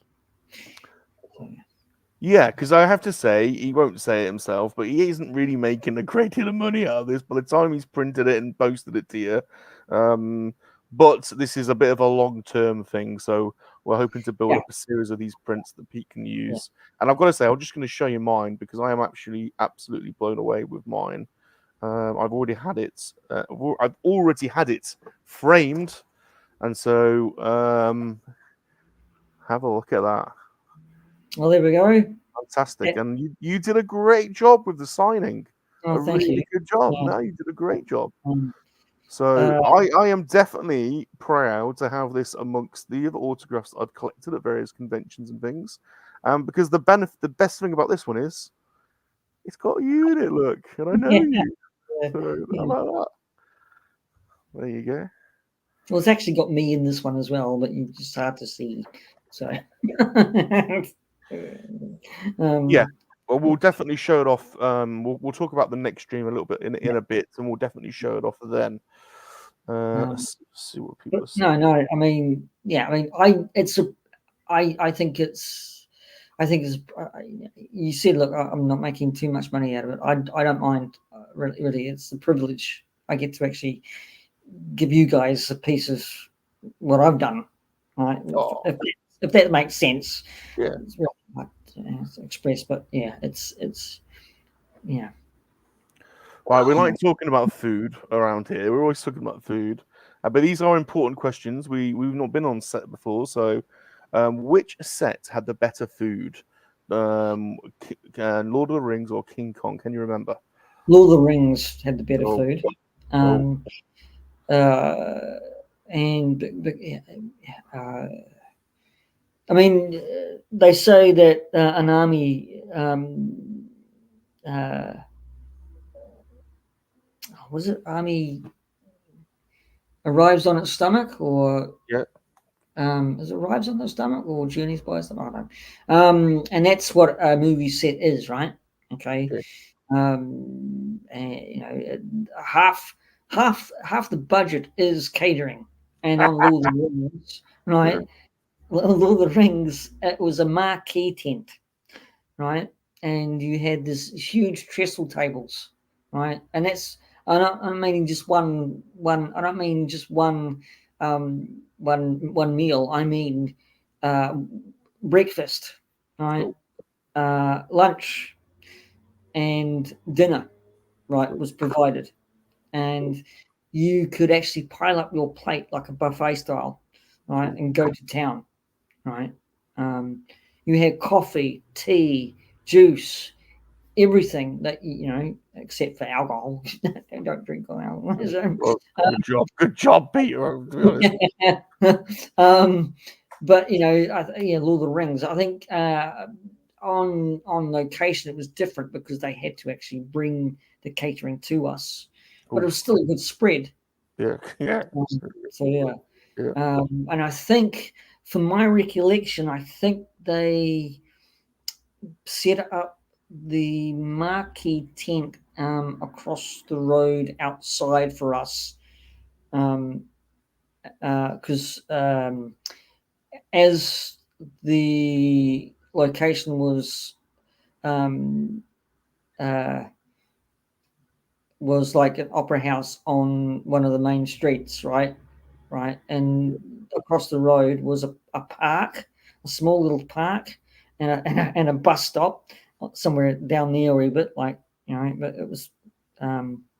Speaker 4: Yeah, because I have to say, he won't say it himself, but he isn't really making a great deal of money out of this by the time he's printed it and posted it to you. But this is a bit of a long-term thing, so we're hoping to build up a series of these prints that Pete can use. And I've got to say, I'm just going to show you mine because I am actually absolutely blown away with mine. I've already had it. I've already had it framed, and so have a look at that.
Speaker 2: Well, there we go.
Speaker 4: Fantastic, and you did a great job with the signing.
Speaker 2: Oh, thank you.
Speaker 4: Good job.
Speaker 2: Yeah.
Speaker 4: No, you did a great job. So I am definitely proud to have this amongst the other autographs I've collected at various conventions and things. Because the best thing about this one is it's got you in it. Look, and I know you. So I like that. There you go.
Speaker 2: Well, it's actually got me in this one as well, but it's just hard to see. So
Speaker 4: yeah. Well, we'll definitely show it off. We'll talk about the next stream a little bit in a bit, and we'll definitely show it off then. Let's see what people are saying.
Speaker 2: No. I mean, I think it's. You said, look, I'm not making too much money out of it. I don't mind. Really, it's the privilege I get to actually give you guys a piece of what I've done. Right? If that makes sense.
Speaker 4: Yeah.
Speaker 2: It's really hard to express, but yeah, it's yeah.
Speaker 4: Right, we like talking about food around here. We're always talking about food, but these are important questions. We've not been on set before, so which set had the better food? Lord of the Rings or King Kong? Can you remember?
Speaker 2: Lord of the Rings had the better food. I mean, they say that an army army arrives on its stomach, or is it arrives on the stomach or journeys by stomach? I don't know. And that's what a movie set is, right? Okay. And you know, half the budget is catering, and on Lord of the Rings, right? Lord of the Rings, it was a marquee tent, right? And you had this huge trestle tables, right? And that's I'm meaning just one. I don't mean just one meal. I mean breakfast, right? Lunch, and dinner, right, was provided, and you could actually pile up your plate like a buffet style, right, and go to town, right. You had coffee, tea, juice, everything that you know, except for alcohol. They don't drink alcohol. So,
Speaker 4: good job, Peter. To be honest.
Speaker 2: But you know, Lord of the Rings. I think on location it was different because they had to actually bring the catering to us, but it was still a good spread.
Speaker 4: Yeah.
Speaker 2: So yeah. And I think, from my recollection, I think they set up the marquee tent across the road outside for us, because as the location was like an opera house on one of the main streets, right, and across the road was a park, a small little park, and a bus stop somewhere down there a bit, like, you know, but it was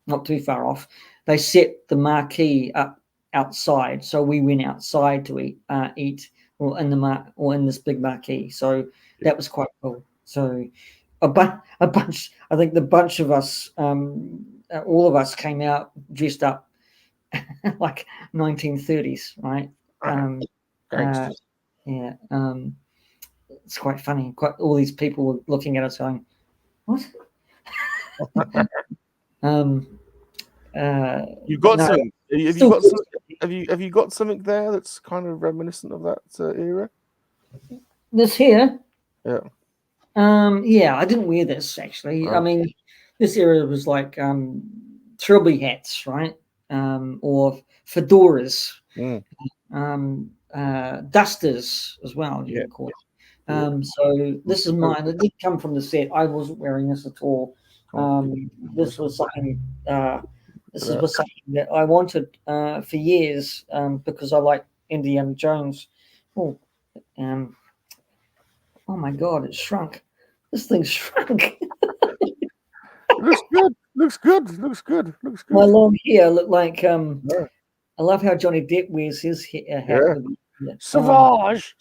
Speaker 2: not too far off. They set the marquee up outside, so we went outside to eat in this big marquee. So that was quite cool. So a bunch, I think the bunch of us, all of us came out dressed up like 1930s, right? Yeah. It's quite funny. Quite all these people were looking at us going, "What?"
Speaker 4: You've got some. Have you got something there that's kind of reminiscent of that era?
Speaker 2: This here.
Speaker 4: Yeah.
Speaker 2: Yeah, I didn't wear this actually. I mean, this era was like trilby hats, right? Or fedoras, dusters as well, you can call it. So this is mine. It did come from the set. I wasn't wearing this at all. This was something. This was something that I wanted for years because I like Indiana Jones. Oh my God! It shrunk. This thing shrunk.
Speaker 4: Looks good. Looks good. Looks good. Looks good.
Speaker 2: My long hair looked like I love how Johnny Depp wears his hat.
Speaker 4: Yeah. Sauvage.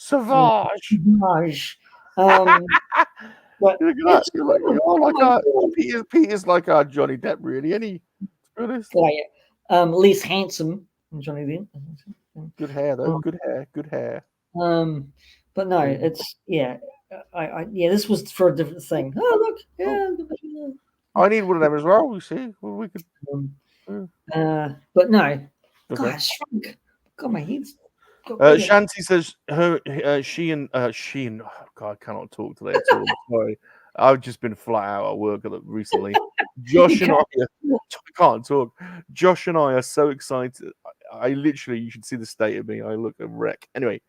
Speaker 4: But look at that. Peter's like our Johnny Depp, really, any
Speaker 2: less handsome than Johnny Depp.
Speaker 4: Good hair though. Good hair.
Speaker 2: But no, it's this was for a different thing. Oh look,
Speaker 4: I need one of them as well. You see, we could.
Speaker 2: But no, God, I shrunk. God, my head's.
Speaker 4: Shanti says she and oh God, I cannot talk today at all. Sorry, I've just been flat out at work recently. Josh and I can't talk. Josh and I are so excited. I literally, you should see the state of me. I look a wreck. Anyway,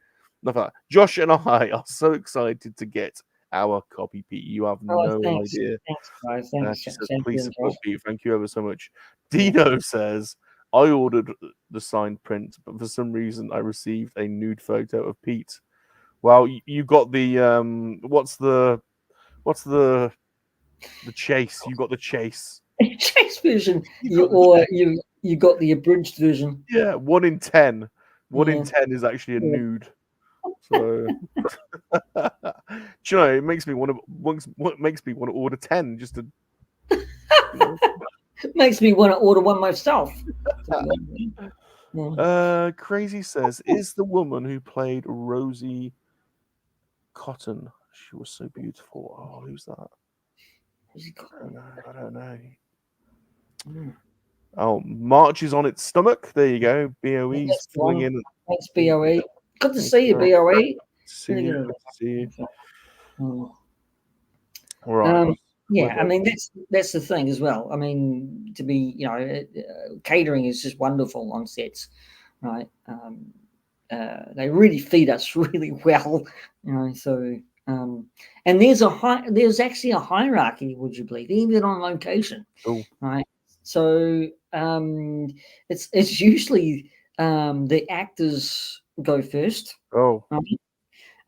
Speaker 4: enough of that. Josh and I are so excited to get our copy, Pete. You have no idea.
Speaker 2: Thanks, guys. Thanks.
Speaker 4: She says, please support Pete. Thank you ever so much. Dino says, I ordered the signed print, but for some reason I received a nude photo of Pete. Well, you got the what's the chase? You got the chase.
Speaker 2: Chase version. You got the abridged version.
Speaker 4: Yeah, 1 in 10. 1 in 10 is actually a nude. So, do you know, it makes me want to order 10 just to.
Speaker 2: Makes me want to order one myself.
Speaker 4: Crazy says, is the woman who played Rosie Cotton? She was so beautiful. Oh, who's that?
Speaker 2: Rosie Cotton.
Speaker 4: I don't know. Oh, March is on its stomach. There you go. BOE's filling in.
Speaker 2: Thanks, BOE. Good to see you, BOE.
Speaker 4: See you. All right.
Speaker 2: Yeah, I mean that's the thing as well. I mean, to be, you know, catering is just wonderful on sets, right? They really feed us really well, you know. So, and there's actually a hierarchy, would you believe, even on location, right? So, it's usually the actors go first, right?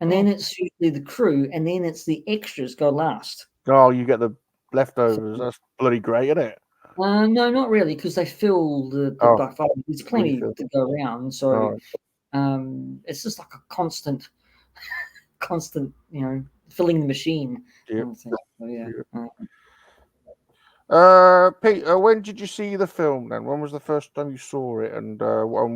Speaker 2: And then it's usually the crew, and then it's the extras go last.
Speaker 4: Oh, you get the leftovers. That's bloody great, isn't it?
Speaker 2: No, not really, because they fill the buffet. There's plenty to go around, so it's just like a constant, filling the machine.
Speaker 4: Yep.
Speaker 2: So, yeah.
Speaker 4: Pete, when did you see the film then? When was the first time you saw it, and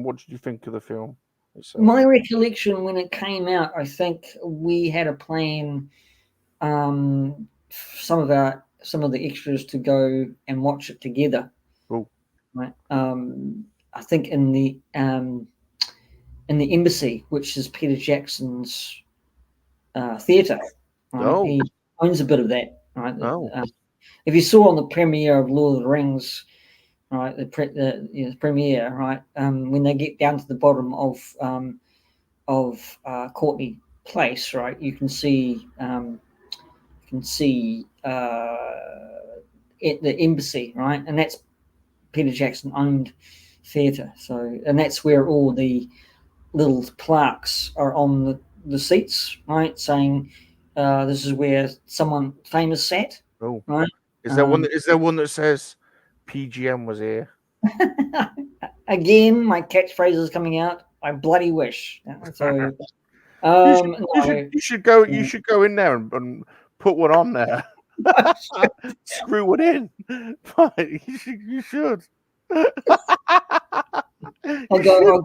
Speaker 4: what did you think of the film itself?
Speaker 2: My recollection when it came out, I think we had a plan, some of the extras to go and watch it together.
Speaker 4: Cool.
Speaker 2: Right. I think in the Embassy, which is Peter Jackson's theatre. Right? He owns a bit of that. Right. If you saw on the premiere of Lord of the Rings, right, the premiere, right, when they get down to the bottom of Courtney Place, right, you can see the Embassy, right, and that's Peter Jackson owned theatre. So, and that's where all the little plaques are on the seats, right, saying this is where someone famous sat.
Speaker 4: Oh,
Speaker 2: right.
Speaker 4: Is there one that says PGM was here?
Speaker 2: Again, my catchphrase is coming out. I bloody wish. So
Speaker 4: you should go in there and put one on there. Screw it in. You should.
Speaker 2: I'll go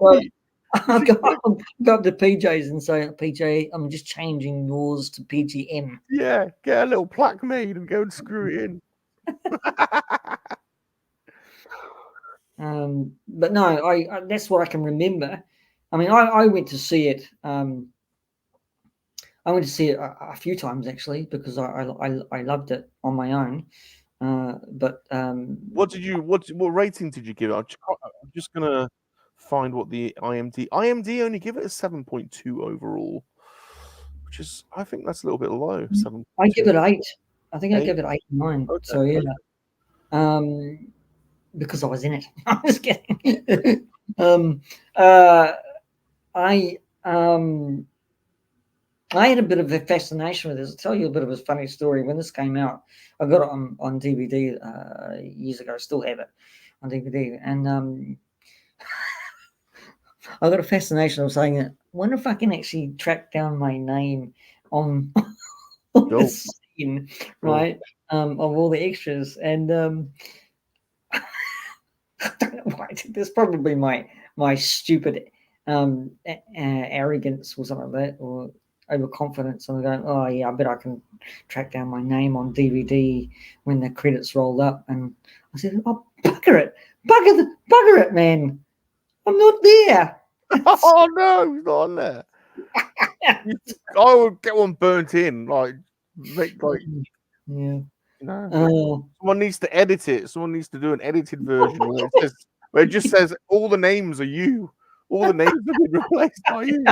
Speaker 2: up to PJ's and say, PJ, I'm just changing yours to PGM.
Speaker 4: Yeah, get a little plaque made and go and screw it in.
Speaker 2: But no, I that's what I can remember. I mean, I went to see it. I went to see it a few times actually because I loved it on my own. But
Speaker 4: what rating did you give it? I'm just gonna find what the IMDb only give it a 7.2 overall, which is, I think that's a little bit low. 7.
Speaker 2: I give it 8. I think 8? I give it 8 9. Okay. So yeah. Because I was in it. I was kidding. I had a bit of a fascination with this. I'll tell you a bit of a funny story. When this came out, I got it on DVD years ago. I still have it on DVD. And I got a fascination of saying, I wonder if I can actually track down my name on the scene, right, of all the extras. And I don't know why. There's probably my stupid arrogance or something like that, or overconfidence. And I'm going, oh yeah, I bet I can track down my name on DVD when the credits rolled up. And I said, oh, bugger it, man, I'm not there.
Speaker 4: Oh no, he's not on there. I would get one burnt in,
Speaker 2: yeah.
Speaker 4: Someone needs to edit it. Someone needs to do an edited version where it just says all the names are you. All the names have been replaced by you.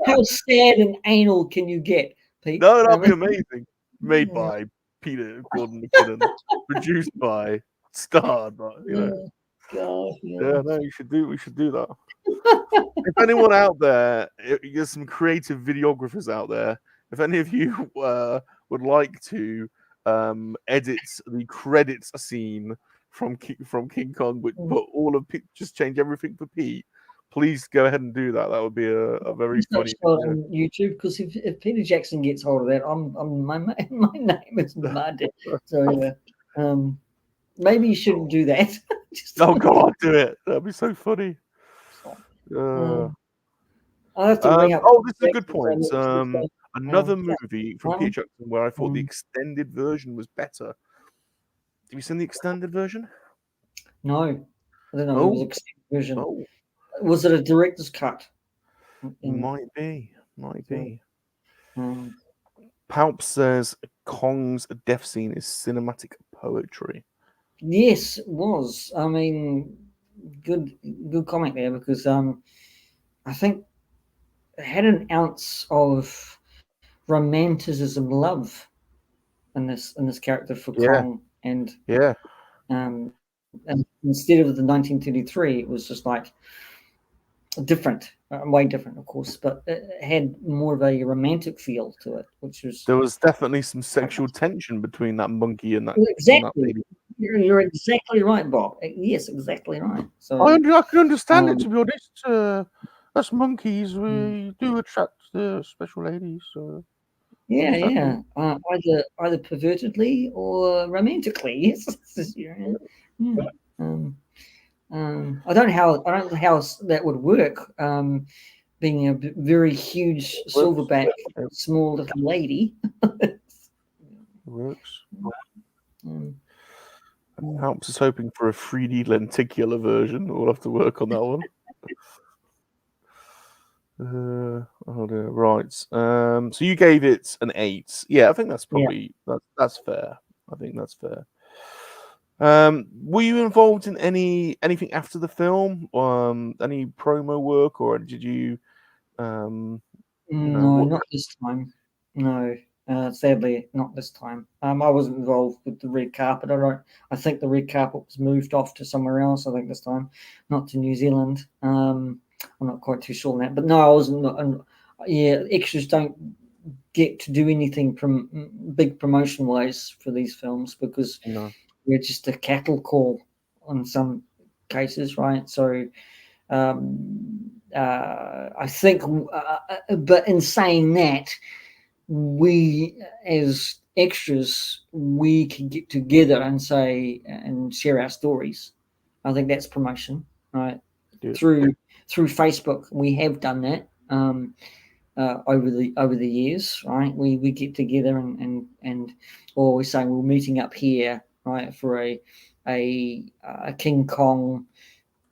Speaker 2: How sad and anal can you get, Pete?
Speaker 4: No, that'd be amazing. Made by Peter Gordon McKinnon, produced by, starred by,
Speaker 2: God,
Speaker 4: yeah, no, we should do that. If anyone out there, there's some creative videographers out there. If any of you would like to edit the credits scene from King Kong, but put all of just change everything for Pete, please go ahead and do that. That would be a very funny
Speaker 2: thing on YouTube. Because if Peter Jackson gets hold of that, my name is mud. So maybe you shouldn't do that.
Speaker 4: Oh God, do it. That'd be so funny.
Speaker 2: I'll have to ring up.
Speaker 4: Oh, this is a good point. Another movie from Peter Jackson where I thought the extended version was better. Have you seen the extended version?
Speaker 2: No, I don't know. It was an extended version. Oh. Was it a director's cut?
Speaker 4: Might be. Palp says Kong's death scene is cinematic poetry.
Speaker 2: Yes, it was. I mean, good comment there, because I think it had an ounce of romanticism, love in this character for Kong, and and instead of the 1933, it was just like different, way different, of course, but it had more of a romantic feel to it, which was
Speaker 4: there was definitely some sexual tension between that monkey and that.
Speaker 2: exactly.
Speaker 4: And that lady.
Speaker 2: You're exactly right, Bob. Yes, exactly right. So
Speaker 4: I can understand it, to be honest. Us monkeys, we do attract the special ladies. So.
Speaker 2: Yeah. Either pervertedly or romantically. Yes. Yeah. I don't know how that would work. Being a very huge silverback, small little lady.
Speaker 4: It works. Helps us hoping for a 3D lenticular version. We'll have to work on that one. Right. So you gave it an 8. Yeah, I think that's probably that's fair. I think that's fair. Were you involved in anything after the film? Any promo work, or did you?
Speaker 2: No, not this time. No, sadly, not this time. I wasn't involved with the red carpet. I think the red carpet was moved off to somewhere else. I think this time, not to New Zealand. I'm not quite too sure on that, but no, I wasn't. Extras don't get to do anything from big promotion wise for these films because we're just a cattle call in some cases, right? So. I think, but in saying that, we as extras, we can get together and say and share our stories. I think that's promotion, right? Yeah. Through Facebook, we have done that over the years, right? We get together and or we say we're meeting up here, right, for a King Kong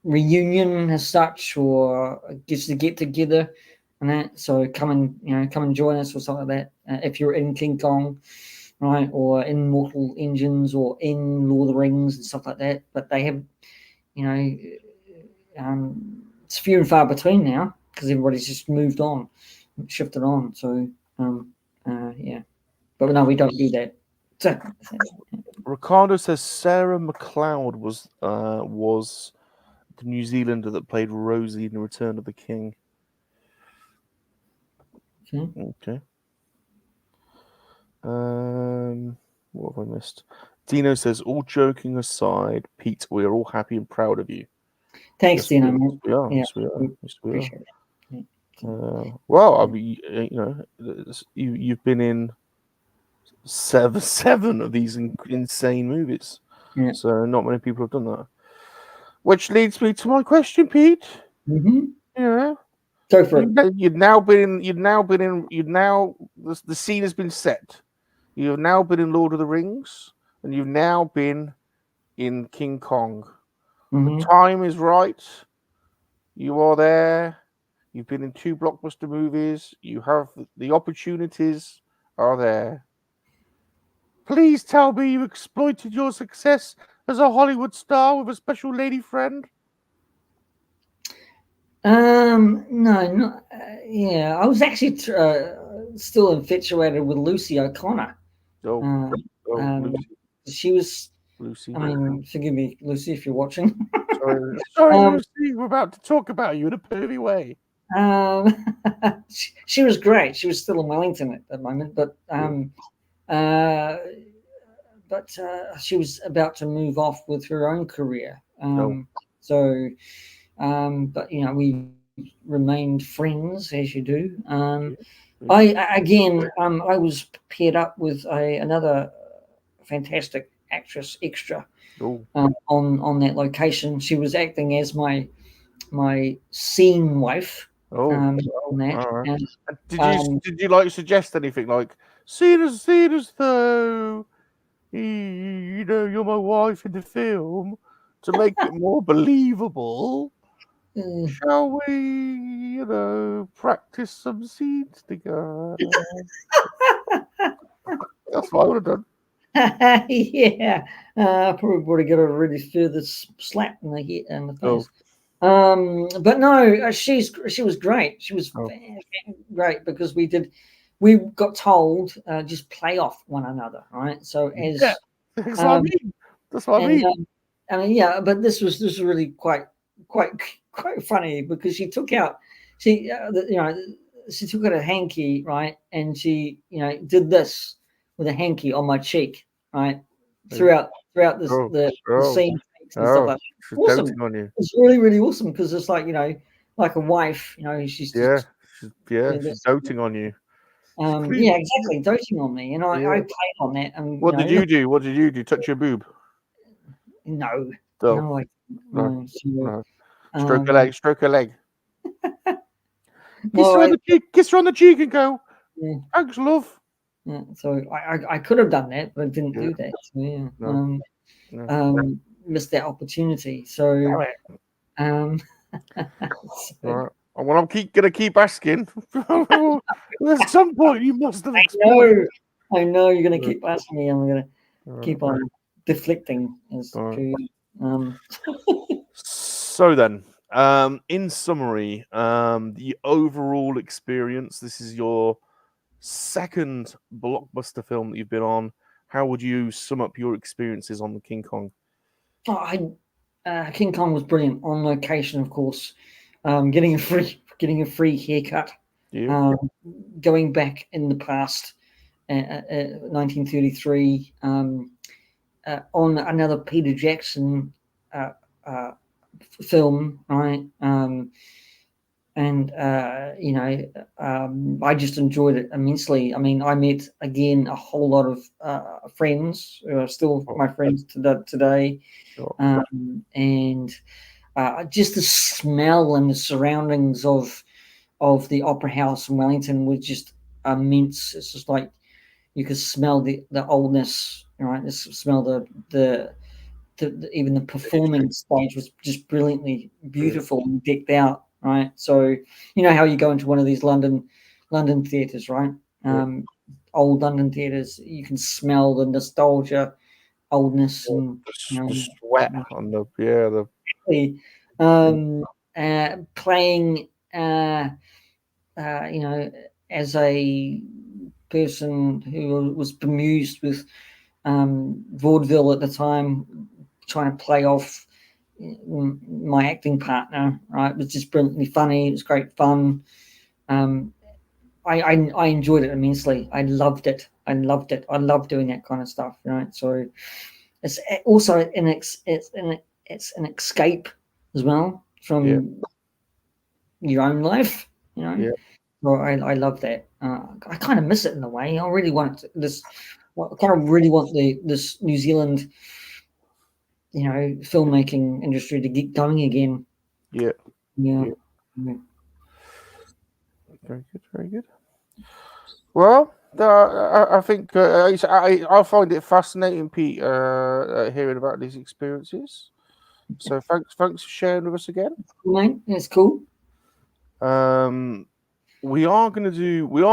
Speaker 2: reunion as such, or just to get together and that. So come and join us or something like that. If you're in King Kong, right, or in Mortal Engines, or in Lord of the Rings and stuff like that. But they have, it's few and far between now because everybody's just moved on, shifted on. So yeah, but no, we don't do that. So,
Speaker 4: Ricardo says Sarah McLeod was the New Zealander that played Rosie in Return of the King. Okay. What have I missed? Dino says, all joking aside, Pete, we are all happy and proud of you.
Speaker 2: Thanks, Dino.
Speaker 4: Yes, we are. Appreciate it. Well, I mean, you've been in seven of these insane movies.
Speaker 2: Yeah.
Speaker 4: So not many people have done that. Which leads me to my question, Pete.
Speaker 2: Mm-hmm.
Speaker 4: Yeah.
Speaker 2: Go for it.
Speaker 4: The scene has been set. You've now been in Lord of the Rings, and you've now been in King Kong.
Speaker 2: Mm-hmm.
Speaker 4: The time is right. You are there. You've been in 2 blockbuster movies. You have the opportunities are there. Please tell me you exploited your success as a Hollywood star with a special lady friend.
Speaker 2: No, not. Yeah, I was actually still infatuated with Lucy O'Connor.
Speaker 4: Lucy.
Speaker 2: She was.
Speaker 4: Lucy.
Speaker 2: I mean, forgive me, Lucy, if you're watching.
Speaker 4: Sorry, Lucy. We're about to talk about you in a pervy way.
Speaker 2: She was great. She was still in Wellington at the moment, but she was about to move off with her own career. So, but we remained friends as you do. I was paired up with another fantastic actress extra on that location. She was acting as my scene wife. On that.
Speaker 4: And, did you suggest anything like seeing as though you're my wife in the film, to make it more believable? Shall we, practice some scenes together? That's what I would have done.
Speaker 2: Yeah, probably would have got a really further slap in the head and the face. But no, she was great. She was great because we got told just play off one another, right? So as
Speaker 4: that's what I mean. That's what I mean.
Speaker 2: But this was really quite quite funny because she took out she took out a hanky, right, and she did this with a hanky on my cheek, right, throughout this the scene and stuff like that.
Speaker 4: She's
Speaker 2: Awesome.
Speaker 4: doting on you.
Speaker 2: It's really, really awesome because it's like like a wife, she's just,
Speaker 4: she's doting on you.
Speaker 2: yeah, exactly, doting on me. I played on that. And
Speaker 4: what did you do? What did you do? Touch your boob?
Speaker 2: No,
Speaker 4: no. Stroke a leg. Stroke a leg. Kiss her on the cheek. Kiss her on the cheek and go. Thanks, love.
Speaker 2: Yeah, so I could have done that, but I didn't do that. So, missed that opportunity. So,
Speaker 4: right. Well, I'm gonna keep asking. At some point, you must have.
Speaker 2: I know you're gonna keep asking me. I'm gonna keep on deflecting.
Speaker 4: So then, in summary, the overall experience. This is your second blockbuster film that you've been on. How would you sum up your experiences on the King Kong?
Speaker 2: King Kong was brilliant on location, of course. Getting a free haircut.
Speaker 4: Yeah.
Speaker 2: Going back in the past, 1933, on another Peter Jackson film, right? I just enjoyed it immensely. I mean, I met again a whole lot of friends who are still my friends today, and just the smell and the surroundings of the Opera House in Wellington was just immense. It's just like you could smell the oldness, right? Just smell the even the performing stage was just brilliantly beautiful and decked out, right? So how you go into one of these London theatres, right? Old London theatres, you can smell the nostalgia, oldness, and
Speaker 4: the sweat on the
Speaker 2: playing as a person who was bemused with vaudeville at the time, trying to play off my acting partner, right? It was just brilliantly funny. It was great fun. I enjoyed it immensely. I loved it. I loved doing that kind of stuff, right? So it's also it's an escape as well from your own life, So I love that. I kind of miss it in a way. I really want this. I kind of really want this New Zealand, filmmaking industry to get going again.
Speaker 4: Yeah.
Speaker 2: Very
Speaker 4: good. Very good. Well, I think I find it fascinating, Pete, hearing about these experiences. So thanks for sharing with us again.
Speaker 2: Mate, it's cool.
Speaker 4: We are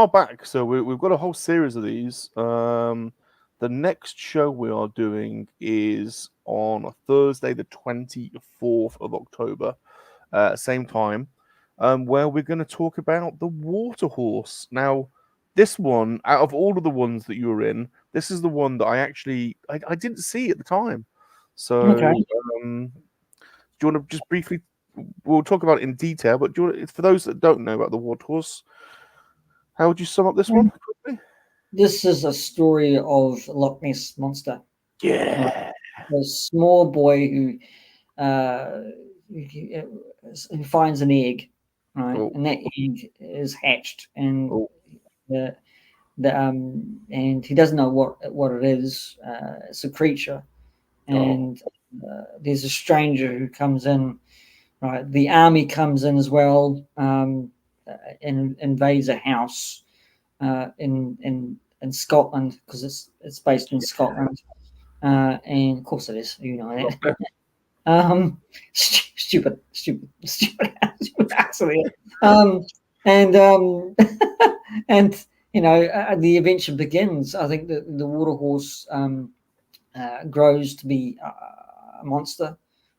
Speaker 4: back. So we've got a whole series of these. The next show we are doing is on a Thursday, the 24th of October, same time, where we're going to talk about the water horse. Now, this one, out of all of the ones that you were in, this is the one that I didn't see at the time. So, do you want to just briefly? We'll talk about it in detail, but for those that don't know about the water horse, how would you sum up this one quickly?
Speaker 2: This is a story of Loch Ness Monster.
Speaker 4: Yeah.
Speaker 2: A small boy who finds an egg, right? And that egg is hatched, and and he doesn't know what it is. It's a creature, and there's a stranger who comes in. Right, the army comes in as well, and invades a house in Scotland, because it's based in Scotland, and of course it is. You know that. Stupid accident. And the adventure begins. I think that the water horse grows to be a monster.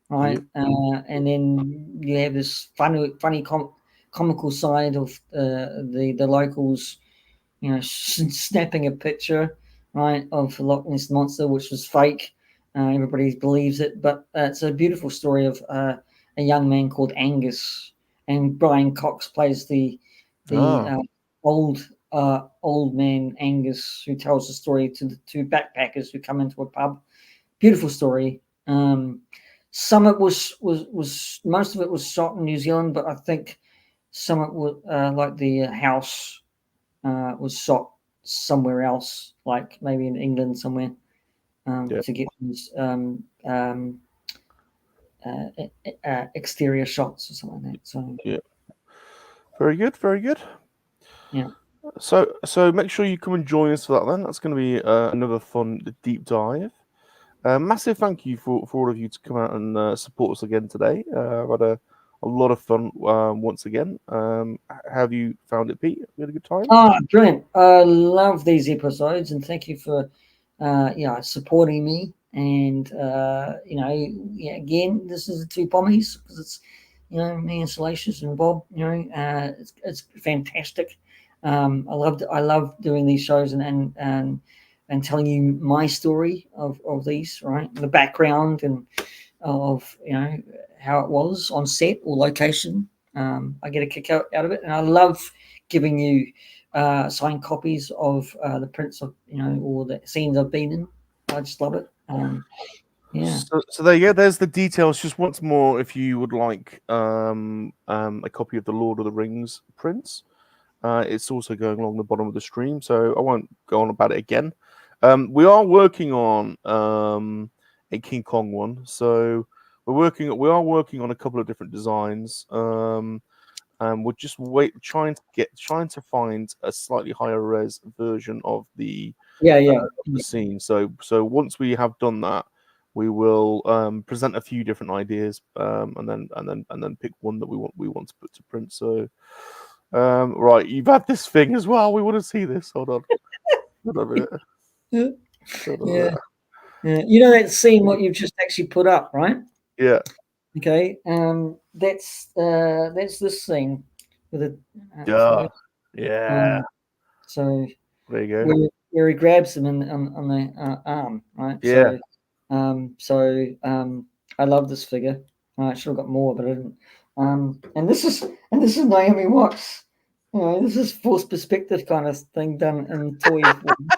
Speaker 2: Right, and then you have this funny comical side of the locals, snapping a picture, right, of the Loch Ness Monster, which was fake. Everybody believes it, but it's a beautiful story of a young man called Angus, and Brian Cox plays the old man Angus, who tells the story to the two backpackers who come into a pub. Beautiful story. Some of it was most of it was shot in New Zealand, but I think some of it was like the house was shot somewhere else, like maybe in England somewhere, to get these exterior shots or something like that. So
Speaker 1: yeah, very good, very good.
Speaker 2: Yeah.
Speaker 1: So make sure you come and join us for that. Then that's going to be another fun deep dive. Massive thank you for all of you to come out and support us again today. I've had a lot of fun once again. Have you found it, Pete? You had a good time?
Speaker 2: Oh, brilliant! I love these episodes, and thank you for supporting me. And again, this is the Two Pommies, because it's me and Salacious and Bob. It's fantastic. I love doing these shows and telling you my story of these, right? The background and of how it was on set or location. I get a kick out of it, and I love giving you signed copies of the prints of or the scenes I've been in. I just love it. Yeah.
Speaker 1: So there you go. There's the details. Just once more, if you would like a copy of the Lord of the Rings prints, it's also going along the bottom of the stream. So I won't go on about it again. We are working on a King Kong one. So we are working on a couple of different designs. We're just trying to find a slightly higher res version of the scene. So once we have done that, we will present a few different ideas, and then pick one that we want to put to print. So right, you've had this thing as well. We want to see this. Hold on. Hold on a minute.
Speaker 2: Yeah. You know that scene what you've just actually put up, right?
Speaker 1: Yeah.
Speaker 2: Okay. That's this scene with a so
Speaker 1: there you go.
Speaker 2: Where he grabs him on the arm, right?
Speaker 1: Yeah.
Speaker 2: So I love this figure. I should have got more, but I didn't. And this is Naomi Watts. This is forced perspective kind of thing done in toy form.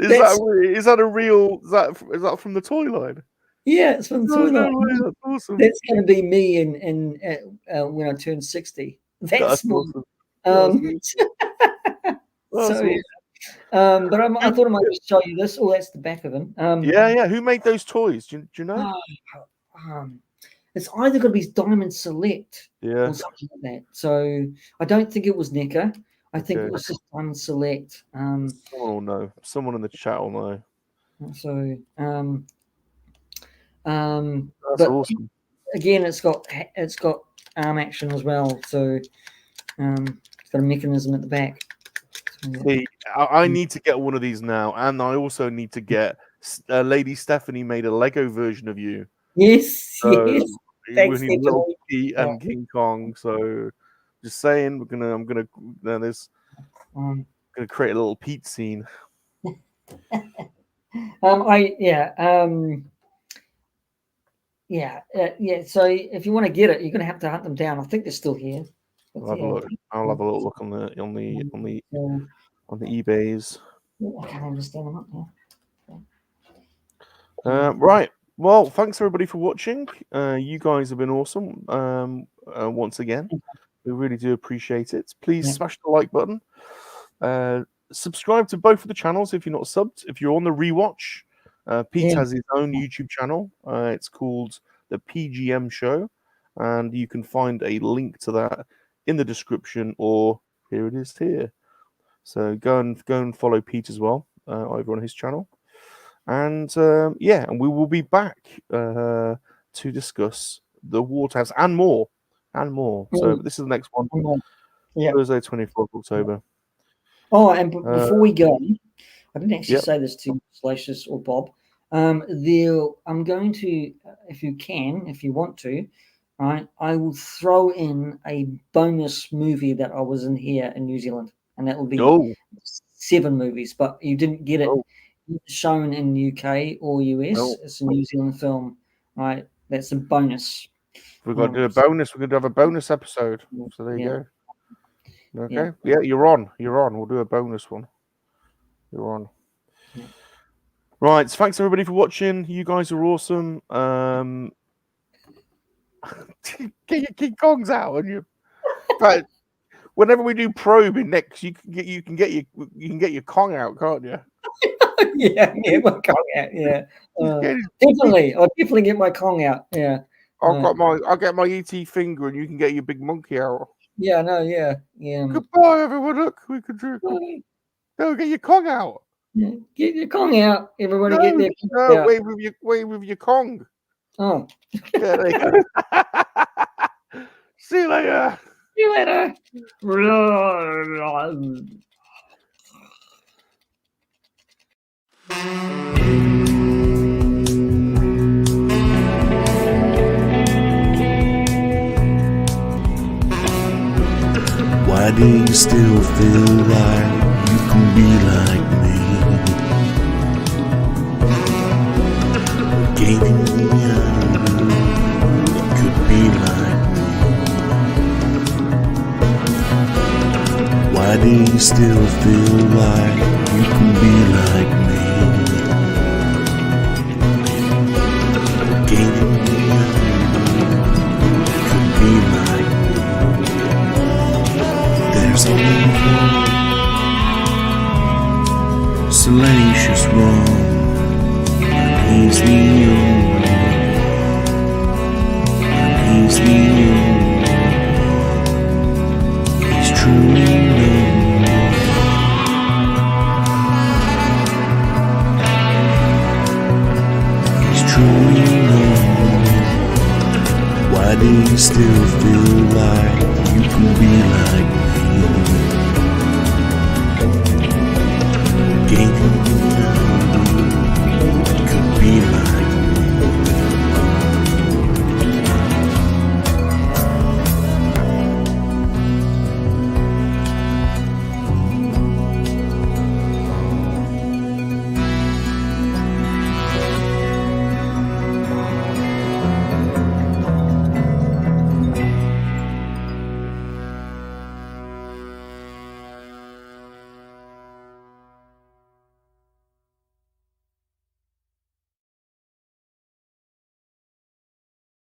Speaker 1: Is that a real? Is that from the toy line?
Speaker 2: Yeah, it's from the toy line.
Speaker 1: That's awesome.
Speaker 2: That's going to be me in when I turn 60. That's awesome. But I thought I might just show you this. Oh, that's the back of him.
Speaker 1: Yeah. Who made those toys? Do you know?
Speaker 2: It's either going to be Diamond Select or something like that. So I don't think it was NECA. I think it was just Diamond Select.
Speaker 1: Someone will know. Someone in the chat will know.
Speaker 2: So
Speaker 1: that's awesome.
Speaker 2: Again, it's got arm action as well. So it's got a mechanism at the back.
Speaker 1: See, I need to get one of these now, and I also need to get Lady Stephanie made a Lego version of you.
Speaker 2: Yes.
Speaker 1: We need Little Pete and King Kong. So, just saying, I'm gonna create a little Pete scene.
Speaker 2: So if you want to get it, you're gonna have to hunt them down. I think they're still here.
Speaker 1: I'll have a look. I'll have a little look on the eBays.
Speaker 2: I can't understand them up
Speaker 1: now. Right. Well, thanks everybody for watching. You guys have been awesome. Once again, we really do appreciate it. Please smash the like button. Subscribe to both of the channels if you're not subbed. If you're on the rewatch, Pete has his own YouTube channel. It's called the PGM Show, and you can find a link to that in the description, or here it is here. So go and follow Pete as well over on his channel. And and we will be back to discuss the War Tabs and more. So this is the next one. Thursday, 24th October.
Speaker 2: Oh, and before we go, I didn't actually say this to Salacious or Bob. I'm going to, if you want to, right, I will throw in a bonus movie that I was in here in New Zealand, and that will be 7 movies. But you didn't get it. shown in the UK or US.
Speaker 1: No.
Speaker 2: It's a New Zealand film, right? That's a bonus.
Speaker 1: We've got to do a bonus. We're going to have a bonus episode. So there you go. Okay. Yeah, you're on. You're on. We'll do a bonus one. You're on.
Speaker 2: Yeah.
Speaker 1: Right. So thanks everybody for watching. You guys are awesome. Get your King Kongs out, and you. But whenever we do probing next, you can get your Kong out, can't you?
Speaker 2: Yeah, my Kong out. Yeah, definitely. I'll definitely get my Kong out. Yeah.
Speaker 1: I'll get my ET finger, and you can get your big monkey out.
Speaker 2: Yeah, no, yeah.
Speaker 1: Goodbye, everyone. Look, we can do. No, get your Kong out.
Speaker 2: Yeah. Get your Kong out. Everybody get their
Speaker 1: Kong out. Wave with your Kong.
Speaker 2: Oh.
Speaker 1: Yeah, there you go. See you later.
Speaker 2: See you later.
Speaker 3: Why do you still feel like you can be like me? Gaining the idea you could be like me. Why do you still feel like you can be like me? Gaining the idea you could be like me. There's only one Salacious Rum, and he's the only one, and he's the only one. He's truly number one. He's truly number one. Why do you still feel like you can be like me? Gaining